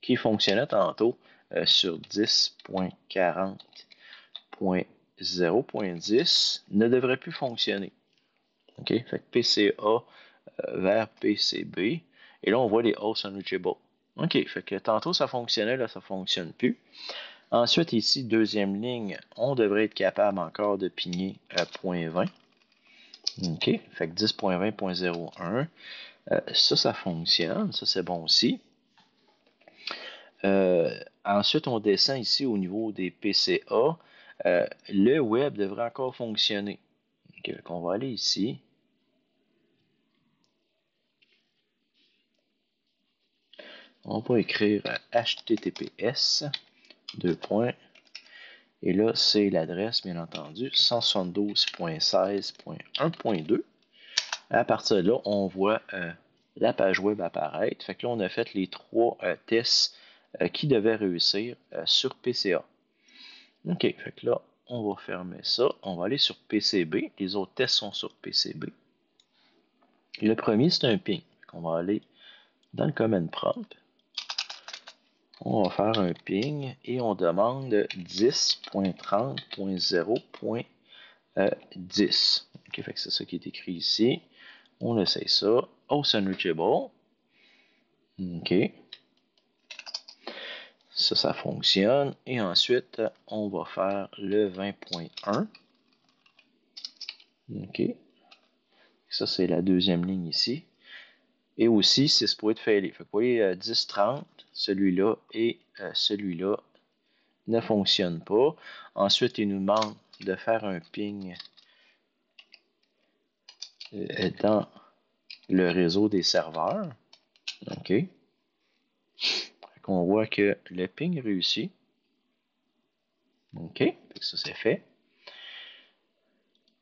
qui fonctionnait tantôt sur 10.40.0.10 ne devrait plus fonctionner. OK? Fait que PCA vers PCB. Et là, on voit les hosts unreachable. OK. Fait que tantôt, ça fonctionnait, là, ça ne fonctionne plus. Ensuite, ici, deuxième ligne, on devrait être capable encore de pigner .20. OK. Fait que 10.20.01. Ça fonctionne. Ça, c'est bon aussi. Ensuite, on descend ici au niveau des PCA. Le web devrait encore fonctionner. Okay, on va aller ici. On va écrire HTTPS, deux points. Et là, c'est l'adresse, bien entendu, 172.16.1.2. À partir de là, on voit la page web apparaître. Fait que là, on a fait les trois tests qui devaient réussir sur PCA. OK, fait que là, on va fermer ça. On va aller sur PCB. Les autres tests sont sur PCB. Et le premier, c'est un ping. On va aller dans le command prompt. On va faire un ping et on demande 10.30.0.10. OK, fait que c'est ça qui est écrit ici. On essaye ça. Host unreachable. OK. Ça fonctionne. Et ensuite, on va faire le 20.1. OK. Ça, c'est la deuxième ligne ici. Et aussi, c'est supposé être failé. Fait que vous voyez, 10.30, celui-là et celui-là ne fonctionnent pas. Ensuite, il nous demande de faire un ping dans le réseau des serveurs. OK. On voit que le ping réussit. OK. Ça, c'est fait.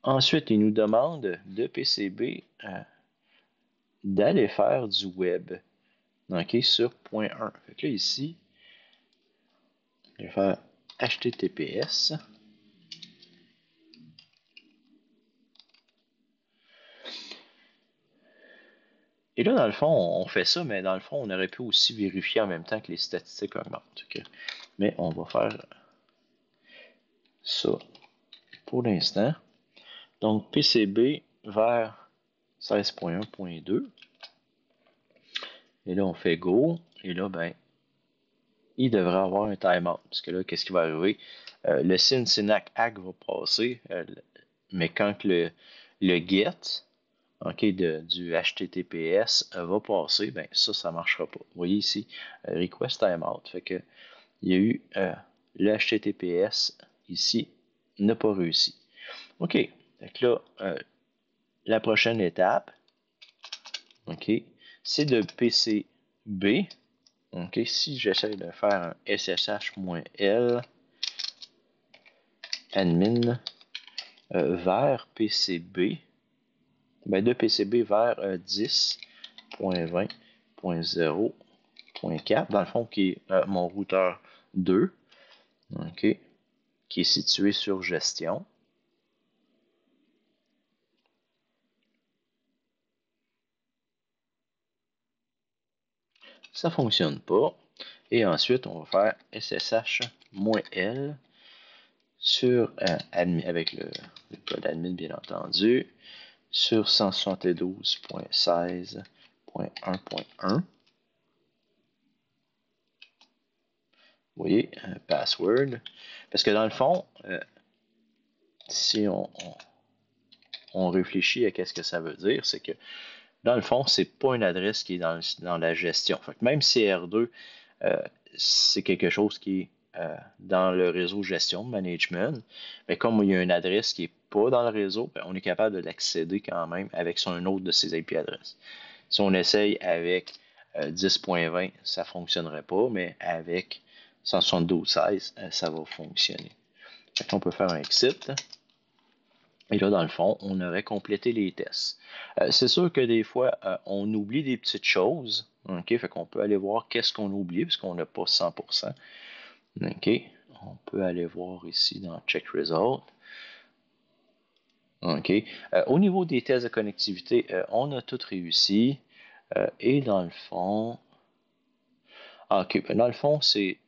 Ensuite, il nous demande de PCB d'aller faire du web. OK, sur .1. Fait que là, ici, je vais faire HTTPS. Et là, dans le fond, on fait ça, mais dans le fond, on aurait pu aussi vérifier en même temps que les statistiques augmentent. Okay? Mais on va faire ça pour l'instant. Donc, PCB vers 16.1.2. Et là, on fait Go. Et là, ben, il devrait avoir un timeout. Parce que là, qu'est-ce qui va arriver? Le SYN-SYNAC ACK va passer, mais quand le GET, OK, du HTTPS va passer, ben ça ne marchera pas. Vous voyez ici, request timeout. Fait que il y a eu le HTTPS ici n'a pas réussi. OK. Fait que là, la prochaine étape, OK, c'est de PCB. OK, si j'essaie de faire un SSH-L admin vers PCB, ben de PCB vers 10.20.0.4, dans le fond, qui est mon routeur 2, OK, qui est situé sur gestion. Ça ne fonctionne pas. Et ensuite, on va faire SSH-L sur avec le code admin, bien entendu, sur 172.16.1.1. Vous voyez, password. Parce que dans le fond, si on réfléchit à qu'est-ce que ça veut dire, c'est que dans le fond, c'est pas une adresse qui est dans la gestion. Fait que même CR2, c'est quelque chose qui est dans le réseau gestion, management, mais comme il y a une adresse qui n'est pas dans le réseau, ben, on est capable de l'accéder quand même avec un autre de ses IP adresses. Si on essaye avec 10.20, ça ne fonctionnerait pas, mais avec 172.16, ça va fonctionner. On peut faire un exit. Et là, dans le fond, on aurait complété les tests. C'est sûr que des fois, on oublie des petites choses. OK, fait qu'on peut aller voir qu'est-ce qu'on oublie, parce qu'on n'a pas 100%. OK, on peut aller voir ici dans Check Result. OK, au niveau des tests de connectivité, on a tout réussi. Et dans le fond, OK, dans le fond, c'est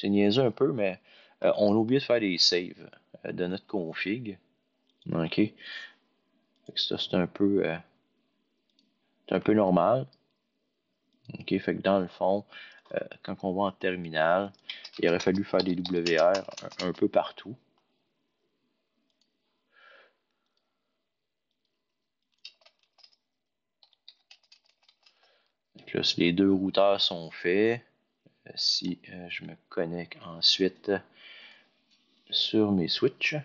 niaiseux un peu, mais on a oublié de faire des saves de notre config. OK, ça c'est un peu normal. OK, fait que dans le fond, quand on va en terminal, il aurait fallu faire des WR un peu partout. Donc là, si les deux routeurs sont faits, si je me connecte ensuite sur mes switches,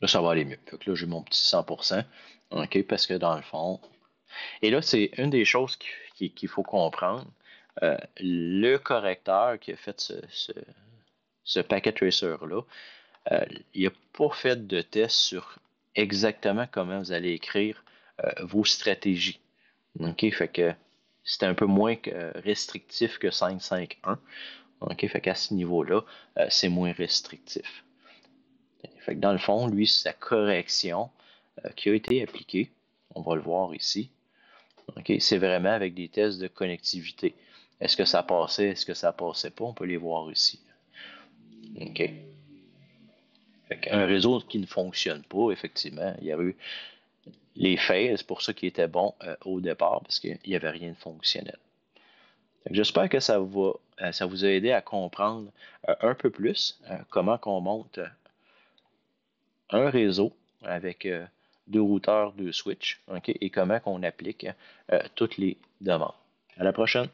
là, ça va aller mieux. Fait que là, j'ai mon petit 100%. OK, parce que dans le fond, et là, c'est une des choses qu'il faut comprendre. Le correcteur qui a fait ce packet tracer-là, il n'a pas fait de test sur exactement comment vous allez écrire vos stratégies. OK, fait que c'était un peu moins restrictif que 5.5.1. OK, fait qu'à ce niveau-là, c'est moins restrictif. Fait que dans le fond, lui, sa correction qui a été appliquée, on va le voir ici, OK, c'est vraiment avec des tests de connectivité. Est-ce que ça passait, est-ce que ça passait pas? On peut les voir ici. OK. Fait qu'un réseau qui ne fonctionne pas, effectivement, il y a eu les faits, c'est pour ça qu'il était bon au départ, parce qu'il n'y avait rien de fonctionnel. J'espère que ça vous a aidé à comprendre un peu plus comment on monte un réseau avec deux routeurs, deux switches, okay, et comment on applique toutes les demandes. À la prochaine!